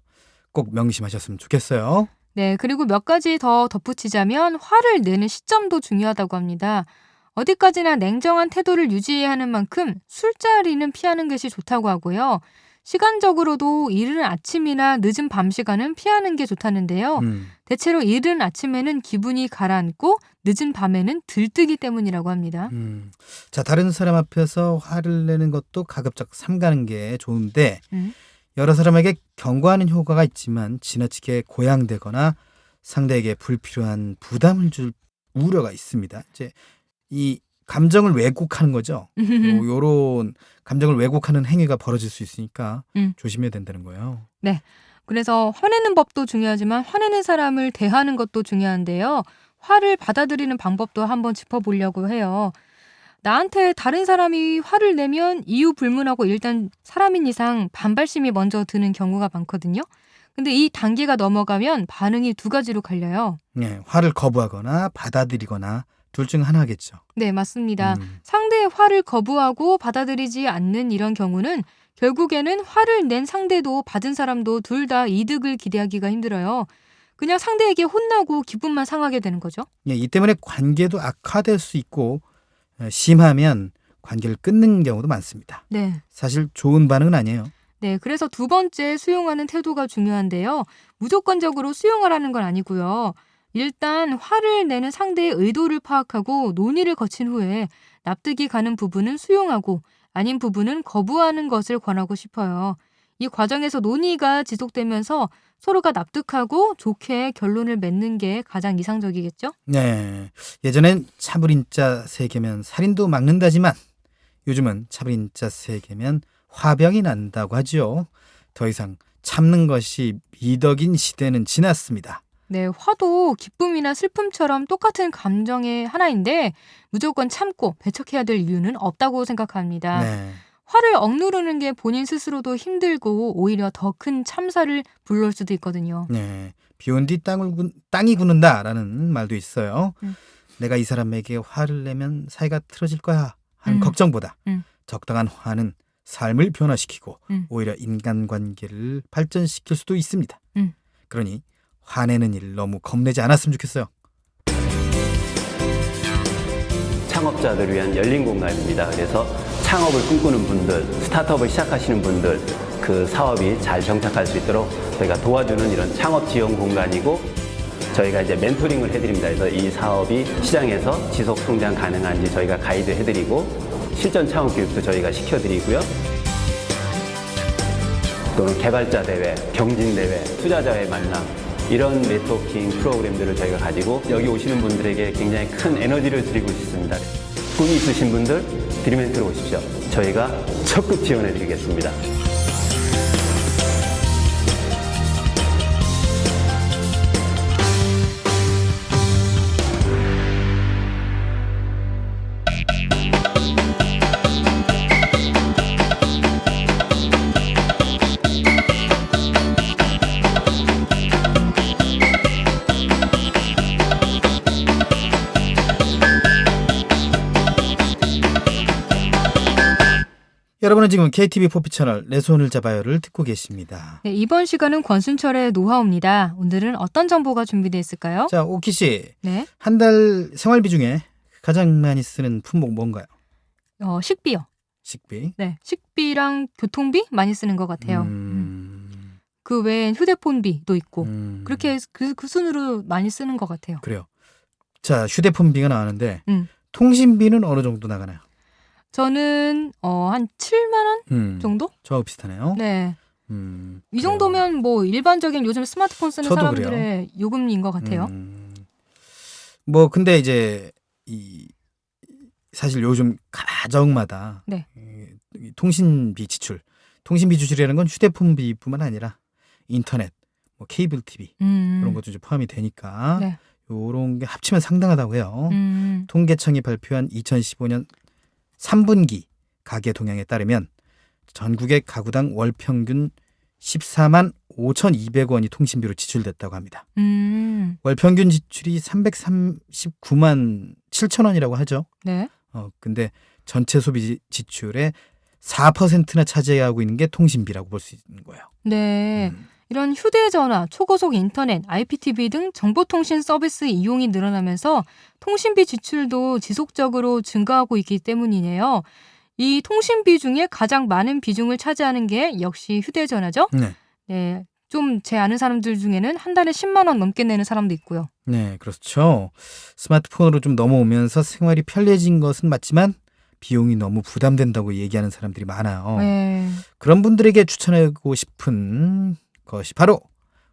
Speaker 2: 꼭 명심하셨으면 좋겠어요.
Speaker 3: 네, 그리고 몇 가지 더 덧붙이자면 화를 내는 시점도 중요하다고 합니다. 어디까지나 냉정한 태도를 유지해야 하는 만큼 술자리는 피하는 것이 좋다고 하고요. 시간적으로도 이른 아침이나 늦은 밤 시간은 피하는 게 좋다는데요. 대체로 이른 아침에는 기분이 가라앉고 늦은 밤에는 들뜨기 때문이라고 합니다.
Speaker 2: 자, 다른 사람 앞에서 화를 내는 것도 가급적 삼가는 게 좋은데 여러 사람에게 경고하는 효과가 있지만 지나치게 고양되거나 상대에게 불필요한 부담을 줄 우려가 있습니다. 이제 이 감정을 왜곡하는 거죠. 요런 감정을 왜곡하는 행위가 벌어질 수 있으니까 조심해야 된다는 거예요.
Speaker 3: 그래서 화내는 법도 중요하지만 화내는 사람을 대하는 것도 중요한데요. 화를 받아들이는 방법도 한번 짚어보려고 해요. 나한테 다른 사람이 화를 내면 이유 불문하고 일단 사람인 이상 반발심이 먼저 드는 경우가 많거든요. 근데 이 단계가 넘어가면 반응이 두 가지로 갈려요.
Speaker 2: 네, 화를 거부하거나 받아들이거나 둘 중 하나겠죠.
Speaker 3: 네, 맞습니다. 상대의 화를 거부하고 받아들이지 않는 이런 경우는 결국에는 화를 낸 상대도 받은 사람도 둘 다 이득을 기대하기가 힘들어요. 그냥 상대에게 혼나고 기분만 상하게 되는 거죠.
Speaker 2: 예, 이 때문에 관계도 악화될 수 있고 심하면 관계를 끊는 경우도 많습니다.
Speaker 3: 네.
Speaker 2: 사실 좋은 반응은 아니에요.
Speaker 3: 네, 그래서 두 번째 수용하는 태도가 중요한데요. 무조건적으로 수용하라는 건 아니고요. 일단 화를 내는 상대의 의도를 파악하고 논의를 거친 후에 납득이 가는 부분은 수용하고 아닌 부분은 거부하는 것을 권하고 싶어요. 이 과정에서 논의가 지속되면서 서로가 납득하고 좋게 결론을 맺는 게 가장 이상적이겠죠?
Speaker 2: 네, 예전엔 차브린 자 3개면 살인도 막는다지만 요즘은 차브린 자 3개면 화병이 난다고 하죠. 더 이상 참는 것이 미덕인 시대는 지났습니다.
Speaker 3: 네, 화도 기쁨이나 슬픔처럼 똑같은 감정의 하나인데 무조건 참고 배척해야 될 이유는 없다고 생각합니다.
Speaker 2: 네.
Speaker 3: 화를 억누르는 게 본인 스스로도 힘들고 오히려 더 큰 참사를 불러올 수도 있거든요.
Speaker 2: 네, 비온 뒤 땅이 굳는다라는 말도 있어요. 내가 이 사람에게 화를 내면 사이가 틀어질 거야 하는 걱정보다 적당한 화는 삶을 변화시키고 오히려 인간관계를 발전시킬 수도 있습니다. 그러니 화내는 일 너무 겁내지 않았으면 좋겠어요.
Speaker 5: 창업자들을 위한 열린 공간입니다. 그래서 창업을 꿈꾸는 분들, 스타트업을 시작하시는 분들, 그 사업이 잘 정착할 수 있도록 저희가 도와주는 이런 창업 지원 공간이고, 저희가 이제 멘토링을 해드립니다. 그래서 이 사업이 시장에서 지속 성장 가능한지 저희가 가이드 해드리고, 실전 창업 교육도 저희가 시켜드리고요. 또는 개발자 대회, 경진 대회, 투자자의 만남, 이런 네트워킹 프로그램들을 저희가 가지고 여기 오시는 분들에게 굉장히 큰 에너지를 드리고 있습니다. 꿈이 있으신 분들 드림멘트로 오십시오. 저희가 적극 지원해 드리겠습니다.
Speaker 2: 여러분은 지금 KTV 포피 채널 내 손을 잡아요를 듣고 계십니다.
Speaker 3: 네, 이번 시간은 권순철의 노하우입니다. 오늘은 어떤 정보가 준비되어 있을까요?
Speaker 2: 자, 오키 씨.
Speaker 3: 네.
Speaker 2: 한 달 생활비 중에 가장 많이 쓰는 품목 뭔가요?
Speaker 3: 식비요.
Speaker 2: 식비.
Speaker 3: 네, 식비랑 교통비 많이 쓰는 것 같아요. 그 외엔 휴대폰비도 있고 그렇게 그 순으로 많이 쓰는 것 같아요.
Speaker 2: 그래요. 자, 휴대폰비가 나가는데
Speaker 3: 음.
Speaker 2: 통신비는 어느 정도 나가나요?
Speaker 3: 저는 한 7만 원 정도?
Speaker 2: 저하고 비슷하네요.
Speaker 3: 네. 이
Speaker 2: 그래요.
Speaker 3: 정도면 뭐 일반적인 요즘 스마트폰 쓰는
Speaker 2: 저도
Speaker 3: 사람들의
Speaker 2: 그래요.
Speaker 3: 요금인 것 같아요.
Speaker 2: 뭐 근데 이제 사실 요즘 가정마다
Speaker 3: 네.
Speaker 2: 이 통신비 지출이라는 건 휴대폰비뿐만 아니라 인터넷, 뭐 케이블 TV 그런 것도 이제 포함이 되니까
Speaker 3: 네.
Speaker 2: 요런 게 합치면 상당하다고 해요. 통계청이 발표한 2015년 3분기 가계 동향에 따르면 전국의 가구당 월 평균 14만 5,200원이 통신비로 지출됐다고 합니다. 월 평균 지출이 339만 7천 원이라고 하죠.
Speaker 3: 네.
Speaker 2: 근데 전체 소비 지출의 4%나 차지하고 있는 게 통신비라고 볼 수 있는 거예요.
Speaker 3: 네. 이런 휴대전화, 초고속 인터넷, IPTV 등 정보통신 서비스 이용이 늘어나면서 통신비 지출도 지속적으로 증가하고 있기 때문이네요. 이 통신비 중에 가장 많은 비중을 차지하는 게 역시 휴대전화죠?
Speaker 2: 네.
Speaker 3: 네. 좀 제 아는 사람들 중에는 한 달에 10만 원 넘게 내는 사람도 있고요.
Speaker 2: 네, 그렇죠. 스마트폰으로 좀 넘어오면서 생활이 편리해진 것은 맞지만 비용이 너무 부담된다고 얘기하는 사람들이 많아요.
Speaker 3: 네.
Speaker 2: 그런 분들에게 추천하고 싶은 것이 바로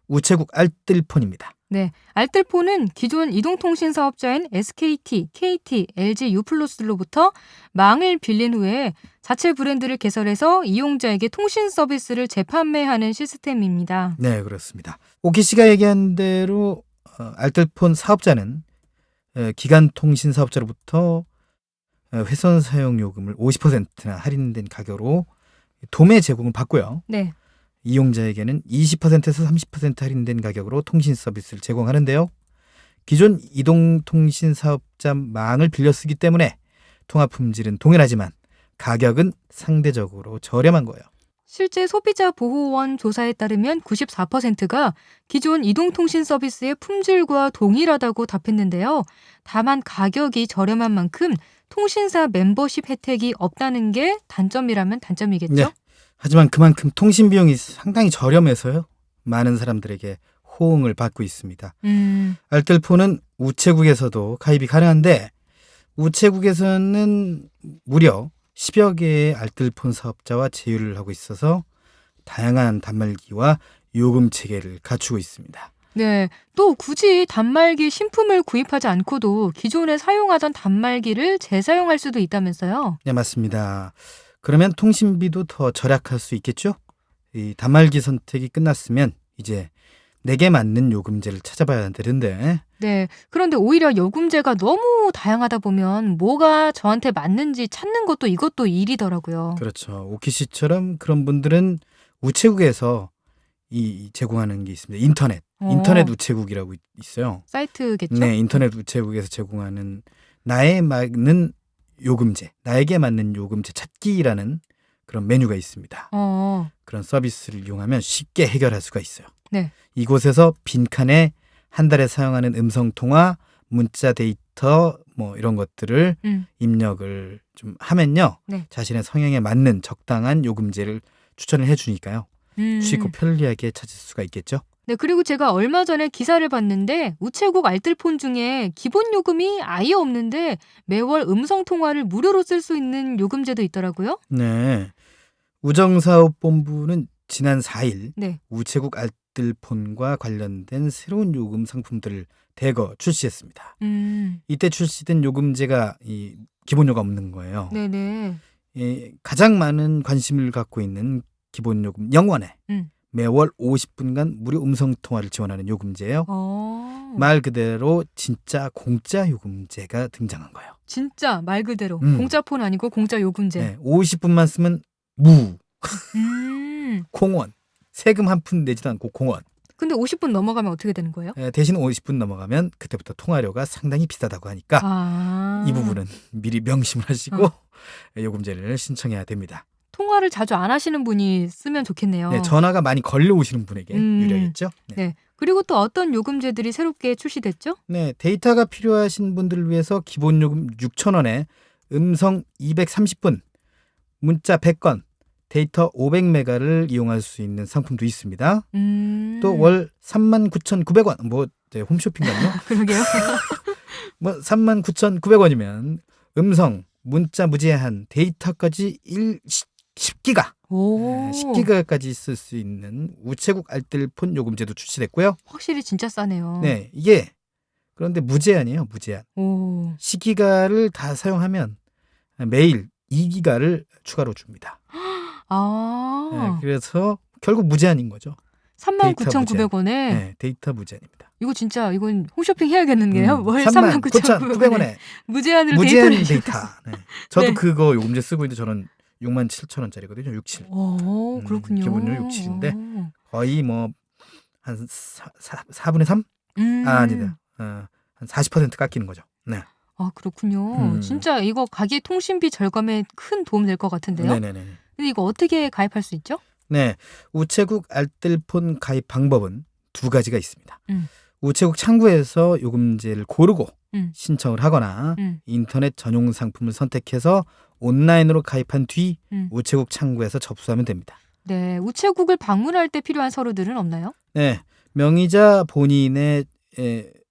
Speaker 2: 우체국 알뜰폰입니다.
Speaker 3: 네, 알뜰폰은 기존 이동통신 사업자인 SKT, KT, LG U+로부터 망을 빌린 후에 자체 브랜드를 개설해서 이용자에게 통신 서비스를 재판매하는 시스템입니다.
Speaker 2: 네, 그렇습니다. 오키 씨가 얘기한 대로 알뜰폰 사업자는 기간 통신 사업자로부터 회선 사용 요금을 50%나 할인된 가격으로 도매 제공을 받고요.
Speaker 3: 네.
Speaker 2: 이용자에게는 20%에서 30% 할인된 가격으로 통신 서비스를 제공하는데요. 기존 이동통신 사업자 망을 빌려 쓰기 때문에 통화 품질은 동일하지만 가격은 상대적으로 저렴한 거예요.
Speaker 3: 실제 소비자 보호원 조사에 따르면 94%가 기존 이동통신 서비스의 품질과 동일하다고 답했는데요. 다만 가격이 저렴한 만큼 통신사 멤버십 혜택이 없다는 게 단점이라면 단점이겠죠?
Speaker 2: 네. 하지만 그만큼 통신 비용이 상당히 저렴해서요. 많은 사람들에게 호응을 받고 있습니다. 알뜰폰은 우체국에서도 가입이 가능한데 우체국에서는 무려 10여 개의 알뜰폰 사업자와 제휴를 하고 있어서 다양한 단말기와 요금 체계를 갖추고 있습니다.
Speaker 3: 네, 또 굳이 단말기 신품을 구입하지 않고도 기존에 사용하던 단말기를 재사용할 수도 있다면서요?
Speaker 2: 네, 맞습니다. 그러면 통신비도 더 절약할 수 있겠죠? 이 단말기 선택이 끝났으면 이제 내게 맞는 요금제를 찾아봐야 되는데
Speaker 3: 네, 그런데 오히려 요금제가 너무 다양하다 보면 뭐가 저한테 맞는지 찾는 것도 이것도 일이더라고요.
Speaker 2: 그렇죠. 오키 씨처럼 그런 분들은 우체국에서 이 제공하는 게 있습니다. 인터넷 우체국이라고 있어요.
Speaker 3: 사이트겠죠?
Speaker 2: 네, 인터넷 우체국에서 제공하는 나에게 맞는 요금제 찾기라는 그런 메뉴가 있습니다. 그런 서비스를 이용하면 쉽게 해결할 수가 있어요.
Speaker 3: 네.
Speaker 2: 이곳에서 빈칸에 한 달에 사용하는 음성통화, 문자 데이터 뭐 이런 것들을 입력을 좀 하면요.
Speaker 3: 네.
Speaker 2: 자신의 성향에 맞는 적당한 요금제를 추천을 해주니까요. 쉽고 편리하게 찾을 수가 있겠죠.
Speaker 3: 네, 그리고 제가 얼마 전에 기사를 봤는데 우체국 알뜰폰 중에 기본 요금이 아예 없는데 매월 음성 통화를 무료로 쓸 수 있는 요금제도 있더라고요.
Speaker 2: 네. 우정사업본부는 지난 4일
Speaker 3: 네.
Speaker 2: 우체국 알뜰폰과 관련된 새로운 요금 상품들을 대거 출시했습니다. 이때 출시된 요금제가 이 기본료가 없는 거예요.
Speaker 3: 네네.
Speaker 2: 가장 많은 관심을 갖고 있는 기본요금 0원에 매월 50분간 무료 음성통화를 지원하는 요금제예요. 말 그대로 진짜 공짜 요금제가 등장한 거예요.
Speaker 3: 진짜 말 그대로 공짜폰 아니고 공짜 요금제.
Speaker 2: 네, 50분만 쓰면 무, 공원, 세금 한 푼 내지도 않고 공원.
Speaker 3: 근데 50분 넘어가면 어떻게 되는 거예요?
Speaker 2: 대신 50분 넘어가면 그때부터 통화료가 상당히 비싸다고 하니까 이 부분은 미리 명심을 하시고 요금제를 신청해야 됩니다.
Speaker 3: 통화를 자주 안 하시는 분이 쓰면 좋겠네요.
Speaker 2: 네, 전화가 많이 걸려오시는 분에게 유리하겠죠.
Speaker 3: 네. 그리고 또 어떤 요금제들이 새롭게 출시됐죠?
Speaker 2: 네, 데이터가 필요하신 분들을 위해서 기본요금 6,000원에 음성 230분, 문자 100건, 데이터 500메가를 이용할 수 있는 상품도 있습니다. 또 월 39,900원, 뭐 홈쇼핑 같네요.
Speaker 3: 그러게요.
Speaker 2: 뭐 39,900원이면 음성, 문자 무제한, 데이터까지 10기가, 10기가까지 쓸 수 있는 우체국 알뜰폰 요금제도 출시됐고요.
Speaker 3: 확실히 진짜 싸네요.
Speaker 2: 네, 이게 그런데 무제한이에요, 무제한. 10기가를 다 사용하면 매일 2기가를 추가로 줍니다. 네, 그래서 결국 무제한인 거죠.
Speaker 3: 39,900원에
Speaker 2: 네, 데이터 무제한입니다.
Speaker 3: 이거 진짜 이건 홈쇼핑 해야겠는데요. 월
Speaker 2: 39,900원에
Speaker 3: 무제한으로
Speaker 2: 무제한
Speaker 3: 데이터.
Speaker 2: 네. 저도
Speaker 3: 네.
Speaker 2: 그거 요금제 쓰고 있는데 저는 67,000원짜리거든요. 67.
Speaker 3: 오, 그렇군요.
Speaker 2: 기본료 67인데 거의 뭐 한 4분의 3? 아니다. 한 40% 깎이는 거죠. 네.
Speaker 3: 아, 그렇군요. 진짜 이거 가계 통신비 절감에 큰 도움 될 것 같은데요.
Speaker 2: 네네네.
Speaker 3: 근데 이거 어떻게 가입할 수 있죠?
Speaker 2: 네, 우체국 알뜰폰 가입 방법은 두 가지가 있습니다. 우체국 창구에서 요금제를 고르고 신청을 하거나 인터넷 전용 상품을 선택해서 온라인으로 가입한 뒤 우체국 창구에서 접수하면 됩니다.
Speaker 3: 네, 우체국을 방문할 때 필요한 서류들은 없나요?
Speaker 2: 네, 명의자 본인의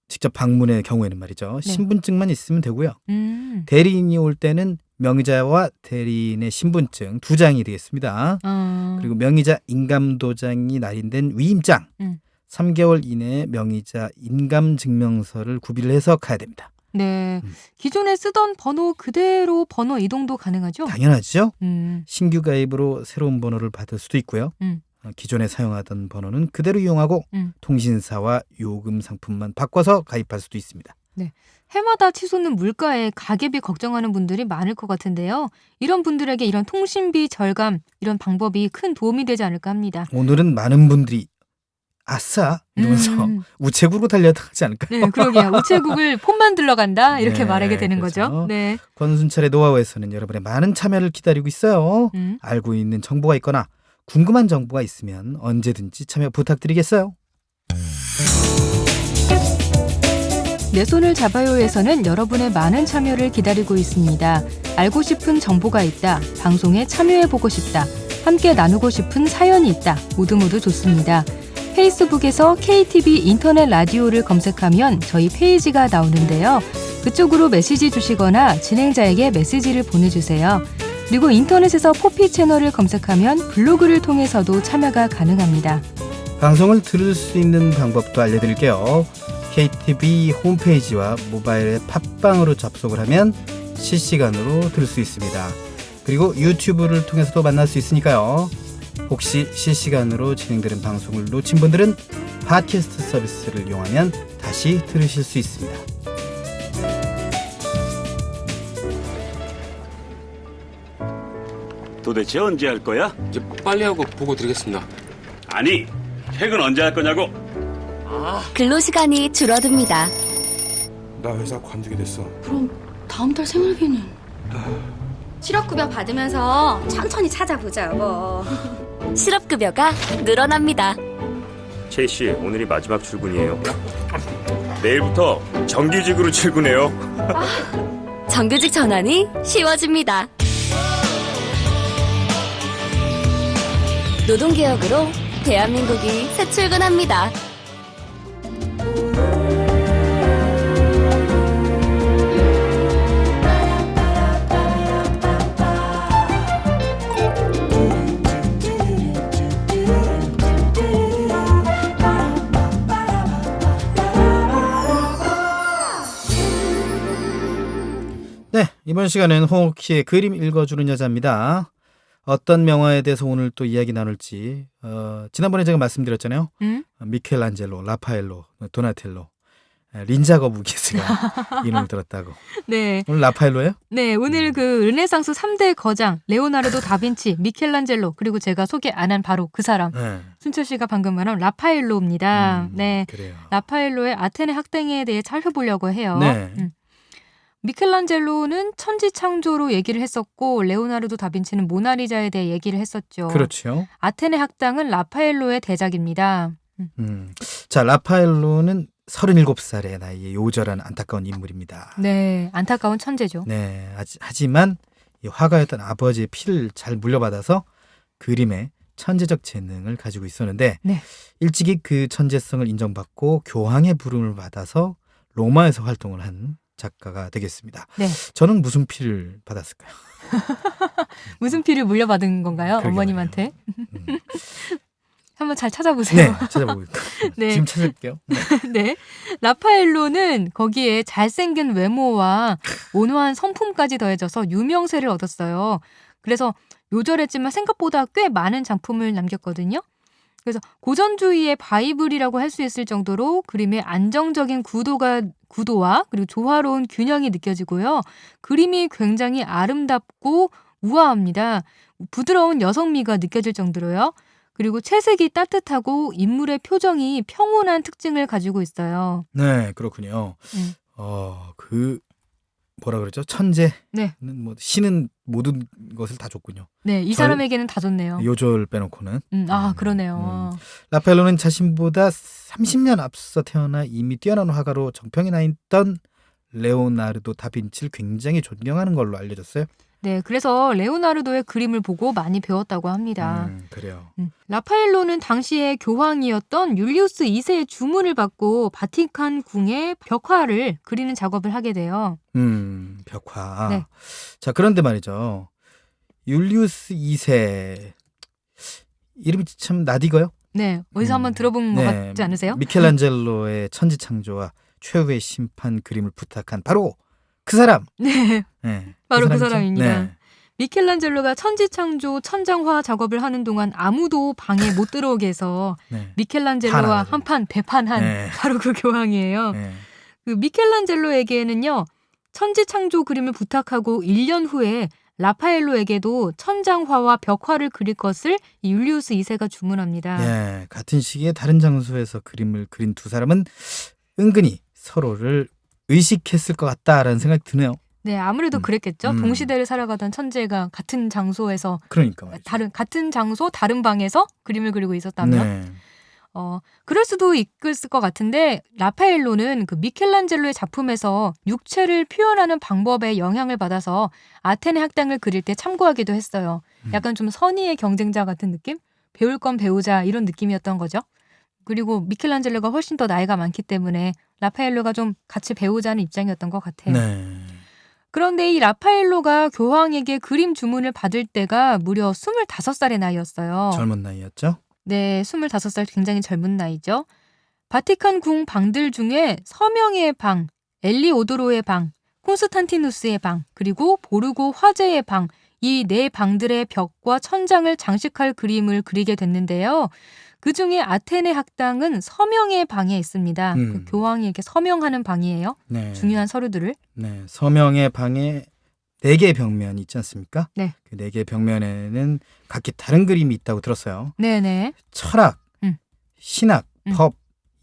Speaker 2: 직접 방문의 경우에는 말이죠.
Speaker 3: 네.
Speaker 2: 신분증만 있으면 되고요.
Speaker 3: 음.
Speaker 2: 대리인이 올 때는 명의자와 대리인의 신분증 2장이 되겠습니다. 그리고 명의자 인감도장이 날인된 위임장 3개월 이내에 명의자 인감증명서를 구비를 해서 가야 됩니다.
Speaker 3: 네. 기존에 쓰던 번호 그대로 번호 이동도 가능하죠?
Speaker 2: 당연하죠.
Speaker 3: 음.
Speaker 2: 신규 가입으로 새로운 번호를 받을 수도 있고요. 기존에 사용하던 번호는 그대로 이용하고 통신사와 요금 상품만 바꿔서 가입할 수도 있습니다.
Speaker 3: 네. 해마다 치솟는 물가에 가계비 걱정하는 분들이 많을 것 같은데요. 이런 분들에게 이런 통신비 절감 이런 방법이 큰 도움이 되지 않을까 합니다.
Speaker 2: 오늘은 많은 분들이 아싸 이러면서 우체국으로 달려가지 않을까요?
Speaker 3: 네, 그러게요. 우체국을 폰만 들러간다 이렇게
Speaker 2: 네,
Speaker 3: 말하게 되는
Speaker 2: 그렇죠.
Speaker 3: 거죠. 네.
Speaker 2: 권순철의 노하우에서는 여러분의 많은 참여를 기다리고 있어요. 알고 있는 정보가 있거나 궁금한 정보가 있으면 언제든지 참여 부탁드리겠어요.
Speaker 3: 내 손을 잡아요에서는 여러분의 많은 참여를 기다리고 있습니다. 알고 싶은 정보가 있다. 방송에 참여해보고 싶다. 함께 나누고 싶은 사연이 있다. 모두 좋습니다. 페이스북에서 KTV 인터넷 라디오를 검색하면 저희 페이지가 나오는데요. 그쪽으로 메시지 주시거나 진행자에게 메시지를 보내주세요. 그리고 인터넷에서 포피 채널을 검색하면 블로그를 통해서도 참여가 가능합니다.
Speaker 2: 방송을 들을 수 있는 방법도 알려드릴게요. KTV 홈페이지와 모바일 앱 팟빵으로 접속을 하면 실시간으로 들을 수 있습니다. 그리고 유튜브를 통해서도 만날 수 있으니까요. 혹시 실시간으로 진행되는 방송을 놓친 분들은 팟캐스트 서비스를 이용하면 다시 들으실 수 있습니다.
Speaker 6: 도대체 언제 할 거야?
Speaker 7: 이제 빨리 하고 보고 드리겠습니다.
Speaker 6: 아니, 퇴근 언제 할 거냐고?
Speaker 8: 근로시간이 줄어듭니다.
Speaker 7: 나 회사 관두게 됐어.
Speaker 9: 그럼 다음 달 생활비는? 실업급여 받으면서 천천히 찾아보자, 여보.
Speaker 8: 실업급여가 늘어납니다.
Speaker 10: 최 씨, 오늘이 마지막 출근이에요. 내일부터 정규직으로 출근해요.
Speaker 8: 정규직 전환이 쉬워집니다. 노동개혁으로 대한민국이 새 출근합니다.
Speaker 2: 네, 이번 시간은 홍옥희의 그림 읽어주는 여자입니다. 어떤 명화에 대해서 오늘 또 이야기 나눌지 지난번에 제가 말씀드렸잖아요. 미켈란젤로, 라파엘로, 도나텔로, 린자 거북이스가 이름을 들었다고.
Speaker 3: 네.
Speaker 2: 오늘 라파엘로예요?
Speaker 3: 네, 오늘 그 르네상스 3대 거장 레오나르도 다빈치, 미켈란젤로 그리고 제가 소개 안 한 바로 그 사람
Speaker 2: 네.
Speaker 3: 순철 씨가 방금 말한 라파엘로입니다. 네,
Speaker 2: 그래요.
Speaker 3: 라파엘로의 아테네 학당에 대해 살펴보려고 해요.
Speaker 2: 네.
Speaker 3: 미켈란젤로는 천지창조로 얘기를 했었고 레오나르도 다빈치는 모나리자에 대해 얘기를 했었죠.
Speaker 2: 그렇죠.
Speaker 3: 아테네 학당은 라파엘로의 대작입니다.
Speaker 2: 자, 라파엘로는 37살의 나이에 요절한 안타까운 인물입니다.
Speaker 3: 네, 안타까운 천재죠.
Speaker 2: 네, 하지만 이 화가였던 아버지의 피를 잘 물려받아서 그림에 천재적 재능을 가지고 있었는데
Speaker 3: 네.
Speaker 2: 일찍이 그 천재성을 인정받고 교황의 부름을 받아서 로마에서 활동을 한 작가가 되겠습니다.
Speaker 3: 네.
Speaker 2: 저는 무슨 피를 받았을까요?
Speaker 3: 무슨 피를 물려받은 건가요?
Speaker 2: 그러게
Speaker 3: 어머님한테? 한번 잘 찾아보세요.
Speaker 2: 네, 찾아보겠습니다.
Speaker 3: 네.
Speaker 2: 지금 찾을게요. 네.
Speaker 3: 네. 라파엘로는 거기에 잘생긴 외모와 온화한 성품까지 더해져서 유명세를 얻었어요. 그래서 요절했지만 생각보다 꽤 많은 작품을 남겼거든요. 그래서 고전주의의 바이블이라고 할 수 있을 정도로 그림의 안정적인 구도와 그리고 조화로운 균형이 느껴지고요. 그림이 굉장히 아름답고 우아합니다. 부드러운 여성미가 느껴질 정도로요. 그리고 채색이 따뜻하고 인물의 표정이 평온한 특징을 가지고 있어요.
Speaker 2: 네, 그렇군요. 뭐라 그러죠? 천재는
Speaker 3: 네.
Speaker 2: 뭐 신은 모든 것을 다 줬군요.
Speaker 3: 네, 이 사람에게는 다 좋네요.
Speaker 2: 요절 빼놓고는.
Speaker 3: 그러네요.
Speaker 2: 라파엘로는 자신보다 30년 앞서 태어나 이미 뛰어난 화가로 정평이 나 있던 레오나르도 다빈치를 굉장히 존경하는 걸로 알려졌어요.
Speaker 3: 네, 그래서 레오나르도의 그림을 보고 많이 배웠다고 합니다.
Speaker 2: 그래요.
Speaker 3: 라파엘로는 당시에 교황이었던 율리우스 2세의 주문을 받고 바티칸 궁의 벽화를 그리는 작업을 하게 돼요.
Speaker 2: 벽화.
Speaker 3: 네.
Speaker 2: 자, 그런데 말이죠. 율리우스 2세 이름이 참 낯익어요?
Speaker 3: 네, 어디서 한번 들어본 것 같지 않으세요?
Speaker 2: 미켈란젤로의 천지창조와 최후의 심판 그림을 부탁한 바로 그 사람.
Speaker 3: 네,
Speaker 2: 네,
Speaker 3: 바로 그
Speaker 2: 사람이죠?
Speaker 3: 사람입니다.
Speaker 2: 네.
Speaker 3: 미켈란젤로가 천지창조 천장화 작업을 하는 동안 아무도 방에 못 들어오게 해서
Speaker 2: 네.
Speaker 3: 미켈란젤로와
Speaker 2: 반항을.
Speaker 3: 한판 배판한
Speaker 2: 네.
Speaker 3: 바로 그 교황이에요.
Speaker 2: 네.
Speaker 3: 그 미켈란젤로에게는요, 천지창조 그림을 부탁하고 1년 후에 라파엘로에게도 천장화와 벽화를 그릴 것을 이 율리우스 2세가 주문합니다.
Speaker 2: 네, 같은 시기에 다른 장소에서 그림을 그린 두 사람은 은근히 서로를 의식했을 것 같다라는 생각이 드네요.
Speaker 3: 네, 아무래도 그랬겠죠.
Speaker 2: 음.
Speaker 3: 동시대를 살아가던 천재가 같은 장소에서
Speaker 2: 그러니까 말이죠.
Speaker 3: 같은 장소 다른 방에서 그림을 그리고 있었다면
Speaker 2: 네.
Speaker 3: 그럴 수도 있을 것 같은데 라파엘로는 그 미켈란젤로의 작품에서 육체를 표현하는 방법에 영향을 받아서 아테네 학당을 그릴 때 참고하기도 했어요. 약간 좀 선의의 경쟁자 같은 느낌? 배울 건 배우자 이런 느낌이었던 거죠. 그리고 미켈란젤로가 훨씬 더 나이가 많기 때문에 라파엘로가 좀 같이 배우자는 입장이었던 것 같아요.
Speaker 2: 네.
Speaker 3: 그런데 이 라파엘로가 교황에게 그림 주문을 받을 때가 무려 25살의 나이였어요.
Speaker 2: 젊은 나이였죠?
Speaker 3: 네, 25살 굉장히 젊은 나이죠. 바티칸 궁 방들 중에 서명의 방, 엘리오도로의 방, 콘스탄티누스의 방, 그리고 보르고 화제의 방, 이 네 방들의 벽과 천장을 장식할 그림을 그리게 됐는데요. 그중에 아테네 학당은 서명의 방에 있습니다. 그 교황에게 서명하는 방이에요.
Speaker 2: 네.
Speaker 3: 중요한 서류들을.
Speaker 2: 네, 서명의 방에 4개의 벽면이 있지 않습니까?
Speaker 3: 네.
Speaker 2: 그 4개의 벽면에는 각기 다른 그림이 있다고 들었어요.
Speaker 3: 네네.
Speaker 2: 철학, 신학,
Speaker 3: 음.
Speaker 2: 법,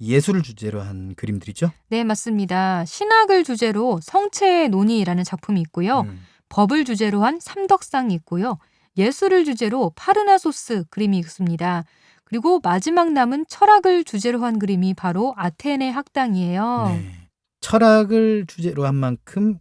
Speaker 2: 예술을 주제로 한 그림들이죠.
Speaker 3: 네, 맞습니다. 신학을 주제로 성체의 논의라는 작품이 있고요. 법을 주제로 한 삼덕상이 있고요. 예술을 주제로 파르나소스 그림이 있습니다. 그리고 마지막 남은 철학을 주제로 한 그림이 바로 아테네 학당이에요.
Speaker 2: 네. 철학을 주제로 한 만큼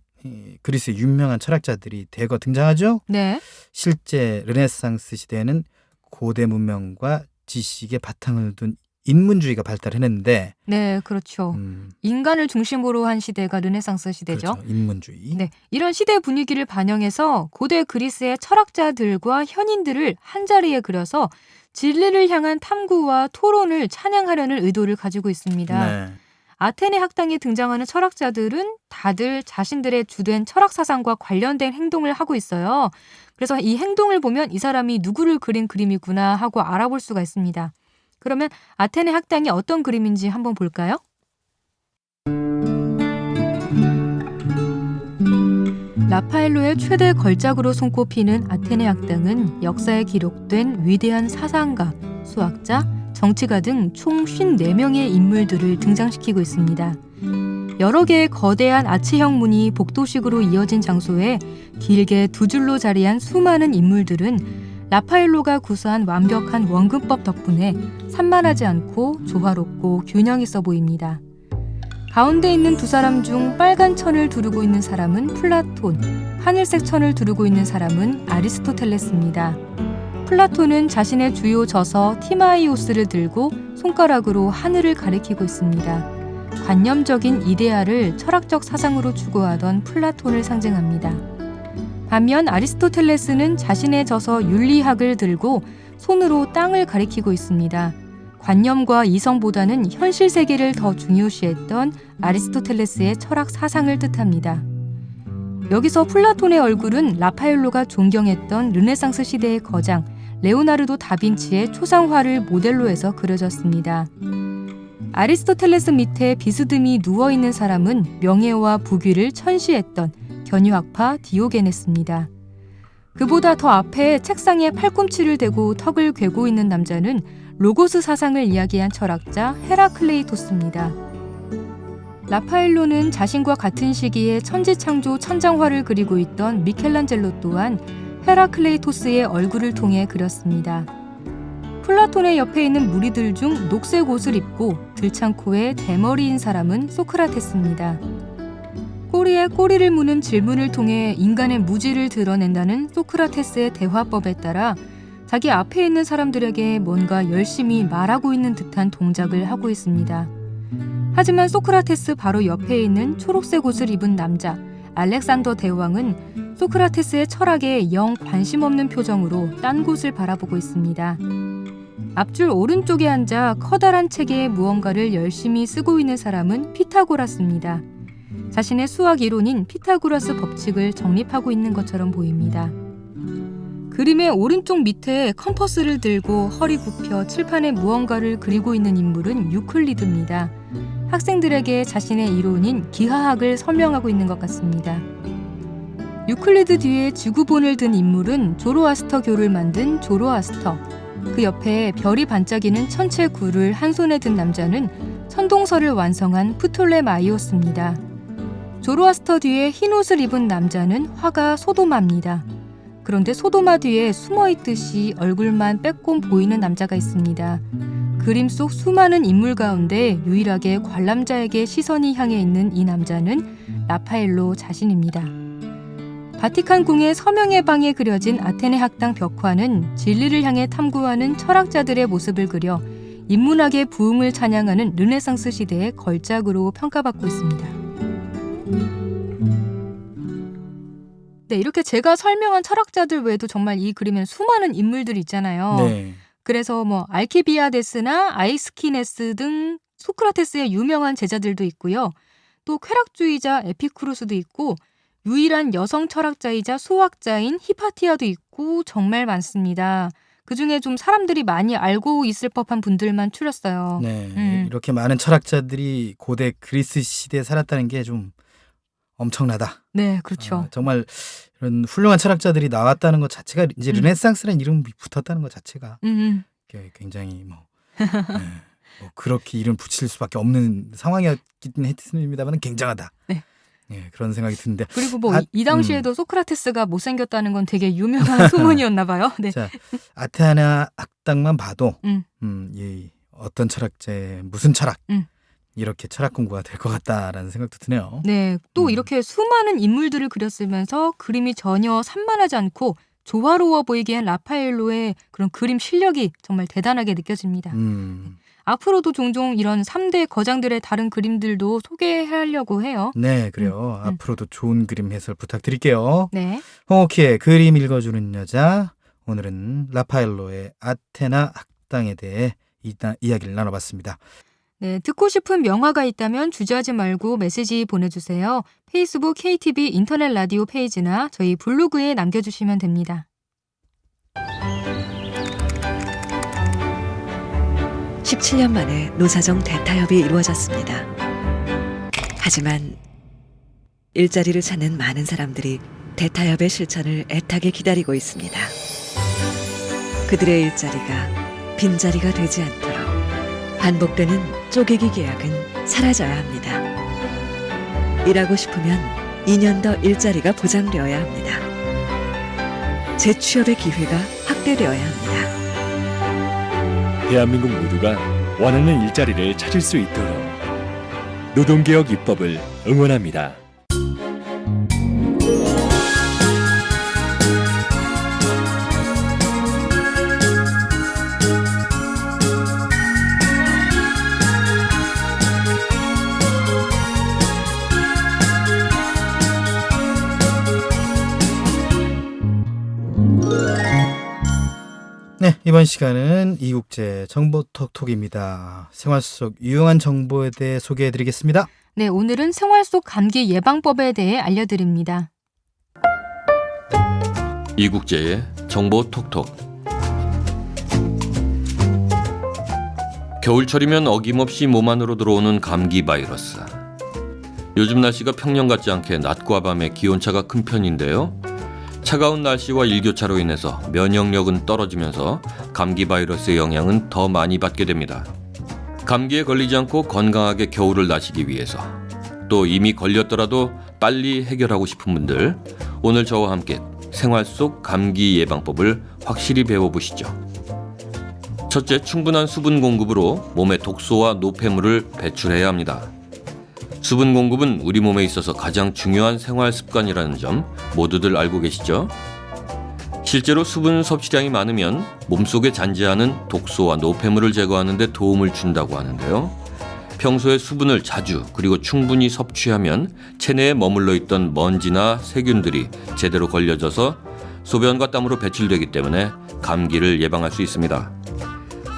Speaker 2: 그리스의 유명한 철학자들이 대거 등장하죠.
Speaker 3: 네.
Speaker 2: 실제 르네상스 시대에는 고대 문명과 지식의 바탕을 둔 인문주의가 발달했는데,
Speaker 3: 네, 그렇죠. 인간을 중심으로 한 시대가 르네상스 시대죠.
Speaker 2: 그렇죠. 인문주의.
Speaker 3: 네, 이런 시대 분위기를 반영해서 고대 그리스의 철학자들과 현인들을 한자리에 그려서 진리를 향한 탐구와 토론을 찬양하려는 의도를 가지고 있습니다.
Speaker 2: 네.
Speaker 3: 아테네 학당에 등장하는 철학자들은 다들 자신들의 주된 철학 사상과 관련된 행동을 하고 있어요. 그래서 이 행동을 보면 이 사람이 누구를 그린 그림이구나 하고 알아볼 수가 있습니다. 그러면 아테네 학당이 어떤 그림인지 한번 볼까요? 라파엘로의 최대 걸작으로 손꼽히는 아테네 학당은 역사에 기록된 위대한 사상가, 수학자, 정치가 등 총 54명의 인물들을 등장시키고 있습니다. 여러 개의 거대한 아치형 문이 복도식으로 이어진 장소에 길게 두 줄로 자리한 수많은 인물들은 라파엘로가 구사한 완벽한 원근법 덕분에 산만하지 않고 조화롭고 균형 있어 보입니다. 가운데 있는 두 사람 중 빨간 천을 두르고 있는 사람은 플라톤, 하늘색 천을 두르고 있는 사람은 아리스토텔레스입니다. 플라톤은 자신의 주요 저서 티마이오스를 들고 손가락으로 하늘을 가리키고 있습니다. 관념적인 이데아를 철학적 사상으로 추구하던 플라톤을 상징합니다. 반면 아리스토텔레스는 자신의 저서 윤리학을 들고 손으로 땅을 가리키고 있습니다. 관념과 이성보다는 현실 세계를 더 중요시했던 아리스토텔레스의 철학 사상을 뜻합니다. 여기서 플라톤의 얼굴은 라파엘로가 존경했던 르네상스 시대의 거장 레오나르도 다빈치의 초상화를 모델로 해서 그려졌습니다. 아리스토텔레스 밑에 비스듬히 누워있는 사람은 명예와 부귀를 천시했던 견유학파 디오게네스입니다. 그보다 더 앞에 책상에 팔꿈치를 대고 턱을 괴고 있는 남자는 로고스 사상을 이야기한 철학자 헤라클레이토스입니다. 라파엘로는 자신과 같은 시기에 천지창조 천장화를 그리고 있던 미켈란젤로 또한 헤라클레이토스의 얼굴을 통해 그렸습니다. 플라톤의 옆에 있는 무리들 중 녹색 옷을 입고 들창코에 대머리인 사람은 소크라테스입니다. 꼬리에 꼬리를 무는 질문을 통해 인간의 무지를 드러낸다는 소크라테스의 대화법에 따라 자기 앞에 있는 사람들에게 뭔가 열심히 말하고 있는 듯한 동작을 하고 있습니다. 하지만 소크라테스 바로 옆에 있는 초록색 옷을 입은 남자 알렉산더 대왕은 소크라테스의 철학에 영 관심 없는 표정으로 딴 곳을 바라보고 있습니다. 앞줄 오른쪽에 앉아 커다란 책에 무언가를 열심히 쓰고 있는 사람은 피타고라스입니다. 자신의 수학 이론인 피타고라스 법칙을 정립하고 있는 것처럼 보입니다. 그림의 오른쪽 밑에 컴퍼스를 들고 허리 굽혀 칠판에 무언가를 그리고 있는 인물은 유클리드입니다. 학생들에게 자신의 이론인 기하학을 설명하고 있는 것 같습니다. 유클리드 뒤에 지구본을 든 인물은 조로아스터교를 만든 조로아스터. 그 옆에 별이 반짝이는 천체 굴을 한 손에 든 남자는 천동설을 완성한 프톨레마이오스입니다. 조로아스터 뒤에 흰 옷을 입은 남자는 화가 소도마입니다. 그런데 소도마 뒤에 숨어있듯이 얼굴만 빼꼼 보이는 남자가 있습니다. 그림 속 수많은 인물 가운데 유일하게 관람자에게 시선이 향해 있는 이 남자는 라파엘로 자신입니다. 바티칸 궁의 서명의 방에 그려진 아테네 학당 벽화는 진리를 향해 탐구하는 철학자들의 모습을 그려 인문학의 부흥을 찬양하는 르네상스 시대의 걸작으로 평가받고 있습니다. 네, 이렇게 제가 설명한 철학자들 외에도 정말 이 그림에는 수많은 인물들이 있잖아요.
Speaker 2: 네.
Speaker 3: 그래서 뭐 알키비아데스나 아이스키네스 등 소크라테스의 유명한 제자들도 있고요. 또 쾌락주의자 에피쿠로스도 있고 유일한 여성 철학자이자 수학자인 히파티아도 있고 정말 많습니다. 그중에 좀 사람들이 많이 알고 있을 법한 분들만 추렸어요.
Speaker 2: 네, 이렇게 많은 철학자들이 고대 그리스 시대에 살았다는 게 좀 엄청나다.
Speaker 3: 네, 그렇죠.
Speaker 2: 정말 이런 훌륭한 철학자들이 나왔다는 것 자체가 이제 르네상스라는 이름이 붙었다는 것 자체가 굉장히 뭐 그렇게 이름 붙일 수밖에 없는 상황이었긴 했습니다만 굉장하다.
Speaker 3: 네.
Speaker 2: 네, 그런 생각이 드는데
Speaker 3: 그리고 뭐 이 당시에도 소크라테스가 못생겼다는 건 되게 유명한 소문이었나 봐요. 네.
Speaker 2: 자, 아테네 학당만 봐도 이 어떤 철학자의 무슨 철학 이렇게 철학 공부가 될 것 같다라는 생각도 드네요.
Speaker 3: 네, 또 이렇게 수많은 인물들을 그렸으면서 그림이 전혀 산만하지 않고 조화로워 보이게 한 라파엘로의 그런 그림 실력이 정말 대단하게 느껴집니다. 앞으로도 종종 이런 3대 거장들의 다른 그림들도 소개하려고 해요.
Speaker 2: 네, 그래요. 앞으로도 좋은 그림 해설 부탁드릴게요.
Speaker 3: 네.
Speaker 2: 홍옥희의 그림 읽어주는 여자. 오늘은 라파엘로의 아테나 학당에 대해 이야기를 나눠봤습니다.
Speaker 3: 네, 듣고 싶은 명화가 있다면 주저하지 말고 메시지 보내주세요. 페이스북 KTV 인터넷 라디오 페이지나 저희 블로그에 남겨주시면 됩니다.
Speaker 11: 17년 만에 노사정 대타협이 이루어졌습니다. 하지만 일자리를 찾는 많은 사람들이 대타협의 실천을 애타게 기다리고 있습니다. 그들의 일자리가 빈자리가 되지 않도록 반복되는 쪼개기 계약은 사라져야 합니다. 일하고 싶으면 2년 더 일자리가 보장되어야 합니다. 재취업의 기회가 확대되어야 합니다.
Speaker 12: 대한민국 모두가 원하는 일자리를 찾을 수 있도록 노동개혁 입법을 응원합니다.
Speaker 2: 네, 이번 시간은 이국제 정보톡톡입니다. 생활 속 유용한 정보에 대해 소개해드리겠습니다.
Speaker 3: 네, 오늘은 생활 속 감기 예방법에 대해 알려드립니다.
Speaker 13: 이국제의 정보톡톡. 겨울철이면 어김없이 몸 안으로 들어오는 감기 바이러스. 요즘 날씨가 평년 같지 않게 낮과 밤의 기온차가 큰 편인데요. 차가운 날씨와 일교차로 인해서 면역력은 떨어지면서 감기 바이러스의 영향은 더 많이 받게 됩니다. 감기에 걸리지 않고 건강하게 겨울을 나시기 위해서, 또 이미 걸렸더라도 빨리 해결하고 싶은 분들, 오늘 저와 함께 생활 속 감기 예방법을 확실히 배워보시죠. 첫째, 충분한 수분 공급으로 몸의 독소와 노폐물을 배출해야 합니다. 수분 공급은 우리 몸에 있어서 가장 중요한 생활 습관이라는 점 모두들 알고 계시죠? 실제로 수분 섭취량이 많으면 몸속에 잔재하는 독소와 노폐물을 제거하는 데 도움을 준다고 하는데요. 평소에 수분을 자주 그리고 충분히 섭취하면 체내에 머물러 있던 먼지나 세균들이 제대로 걸려져서 소변과 땀으로 배출되기 때문에 감기를 예방할 수 있습니다.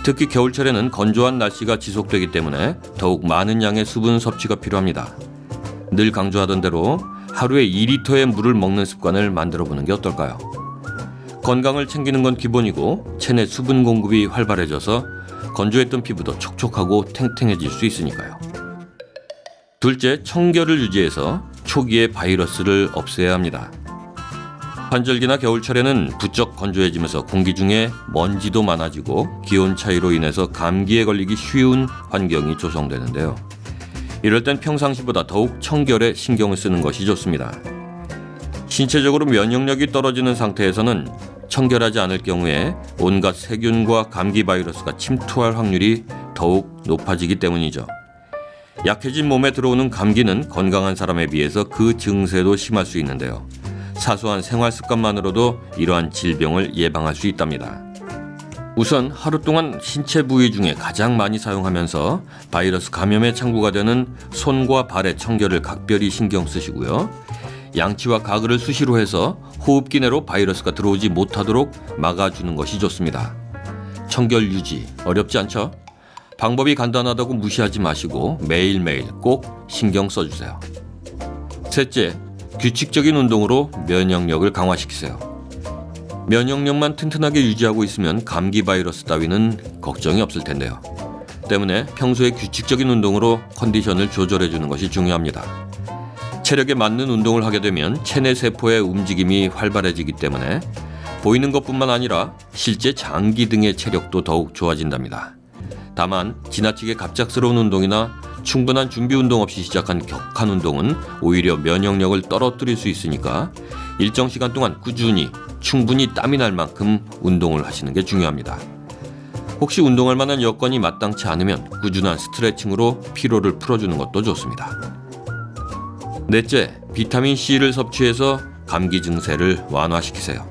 Speaker 13: 특히 겨울철에는 건조한 날씨가 지속되기 때문에 더욱 많은 양의 수분 섭취가 필요합니다. 늘 강조하던 대로 하루에 2리터의 물을 먹는 습관을 만들어 보는 게 어떨까요? 건강을 챙기는 건 기본이고 체내 수분 공급이 활발해져서 건조했던 피부도 촉촉하고 탱탱해질 수 있으니까요. 둘째, 청결을 유지해서 초기에 바이러스를 없애야 합니다. 환절기나 겨울철에는 부쩍 건조해지면서 공기 중에 먼지도 많아지고 기온 차이로 인해서 감기에 걸리기 쉬운 환경이 조성되는데요. 이럴 땐 평상시보다 더욱 청결에 신경을 쓰는 것이 좋습니다. 신체적으로 면역력이 떨어지는 상태에서는 청결하지 않을 경우에 온갖 세균과 감기 바이러스가 침투할 확률이 더욱 높아지기 때문이죠. 약해진 몸에 들어오는 감기는 건강한 사람에 비해서 그 증세도 심할 수 있는데요. 사소한 생활 습관만으로도 이러한 질병을 예방할 수 있답니다. 우선 하루 동안 신체 부위 중에 가장 많이 사용하면서 바이러스 감염의 창구가 되는 손과 발의 청결을 각별히 신경 쓰시고요. 양치와 가글을 수시로 해서 호흡기 내로 바이러스가 들어오지 못하도록 막아주는 것이 좋습니다. 청결 유지 어렵지 않죠? 방법이 간단하다고 무시하지 마시고 매일매일 꼭 신경 써주세요. 셋째, 규칙적인 운동으로 면역력을 강화시키세요. 면역력만 튼튼하게 유지하고 있으면 감기 바이러스 따위는 걱정이 없을 텐데요. 때문에 평소에 규칙적인 운동으로 컨디션을 조절해주는 것이 중요합니다. 체력에 맞는 운동을 하게 되면 체내 세포의 움직임이 활발해지기 때문에 보이는 것뿐만 아니라 실제 장기 등의 체력도 더욱 좋아진답니다. 다만 지나치게 갑작스러운 운동이나 충분한 준비 운동 없이 시작한 격한 운동은 오히려 면역력을 떨어뜨릴 수 있으니까 일정 시간 동안 꾸준히 충분히 땀이 날 만큼 운동을 하시는 게 중요합니다. 혹시 운동할 만한 여건이 마땅치 않으면 꾸준한 스트레칭으로 피로를 풀어주는 것도 좋습니다. 넷째, 비타민C를 섭취해서 감기 증세를 완화시키세요.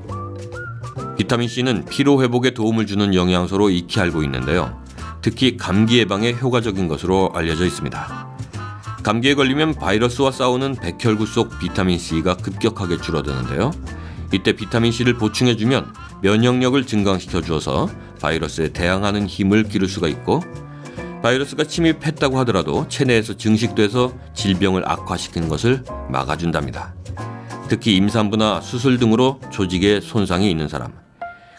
Speaker 13: 비타민C는 피로 회복에 도움을 주는 영양소로 익히 알고 있는데요. 특히 감기 예방에 효과적인 것으로 알려져 있습니다. 감기에 걸리면 바이러스와 싸우는 백혈구 속 비타민C가 급격하게 줄어드는데요. 이때 비타민C를 보충해주면 면역력을 증강시켜 주어서 바이러스에 대항하는 힘을 기를 수가 있고 바이러스가 침입했다고 하더라도 체내에서 증식돼서 질병을 악화시키는 것을 막아준답니다. 특히 임산부나 수술 등으로 조직에 손상이 있는 사람,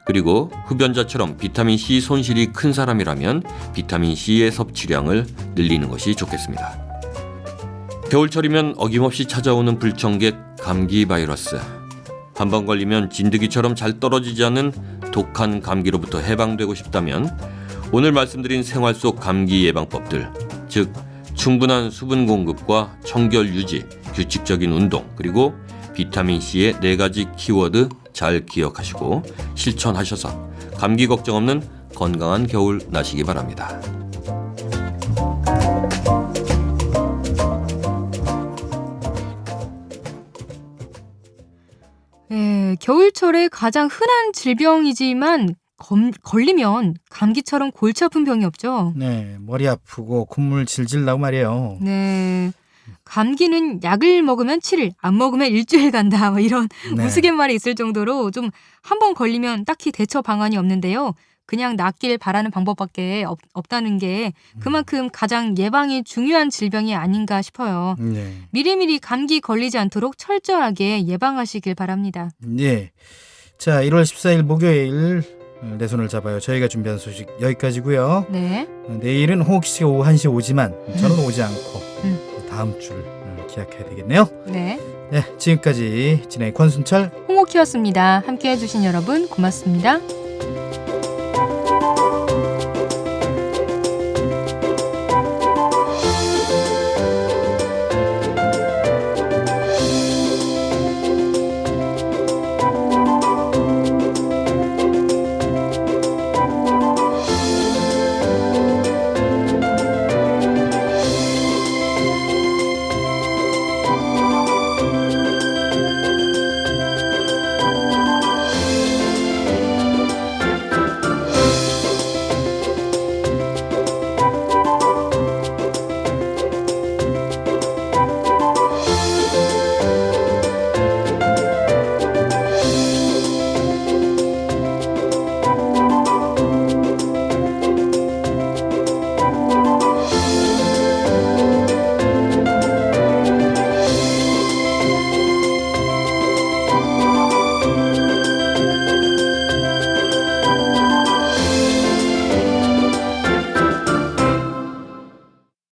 Speaker 13: 그리고 흡연자처럼 비타민C 손실이 큰 사람이라면 비타민C의 섭취량을 늘리는 것이 좋겠습니다. 겨울철이면 어김없이 찾아오는 불청객 감기 바이러스. 한번 걸리면 진드기처럼 잘 떨어지지 않는 독한 감기로부터 해방되고 싶다면 오늘 말씀드린 생활 속 감기 예방법들, 즉 충분한 수분 공급과 청결 유지, 규칙적인 운동, 그리고 비타민C의 4가지 키워드 잘 기억하시고 실천하셔서 감기 걱정 없는 건강한 겨울 나시기 바랍니다.
Speaker 3: 네, 겨울철에 가장 흔한 질병이지만 걸리면 감기처럼 골치 아픈 병이 없죠.
Speaker 2: 네, 머리 아프고 콧물 질질 나고 말이에요.
Speaker 3: 네. 감기는 약을 먹으면 7일, 안 먹으면 일주일 간다. 뭐 이런
Speaker 2: 네.
Speaker 3: 우스갯말이 있을 정도로 좀 한 번 걸리면 딱히 대처 방안이 없는데요. 그냥 낫길 바라는 방법밖에 없다는 게 그만큼 가장 예방이 중요한 질병이 아닌가 싶어요.
Speaker 2: 네.
Speaker 3: 미리미리 감기 걸리지 않도록 철저하게 예방하시길 바랍니다.
Speaker 2: 네. 자, 1월 14일 목요일 내 손을 잡아요. 저희가 준비한 소식 여기까지고요.
Speaker 3: 네.
Speaker 2: 내일은 홍옥 씨가 오후 1시에 오지만 저는 오지 않고 다음 주를 기약해야 되겠네요.
Speaker 3: 네.
Speaker 2: 네, 지금까지 진행의 권순철,
Speaker 3: 홍옥희였습니다. 함께해 주신 여러분 고맙습니다.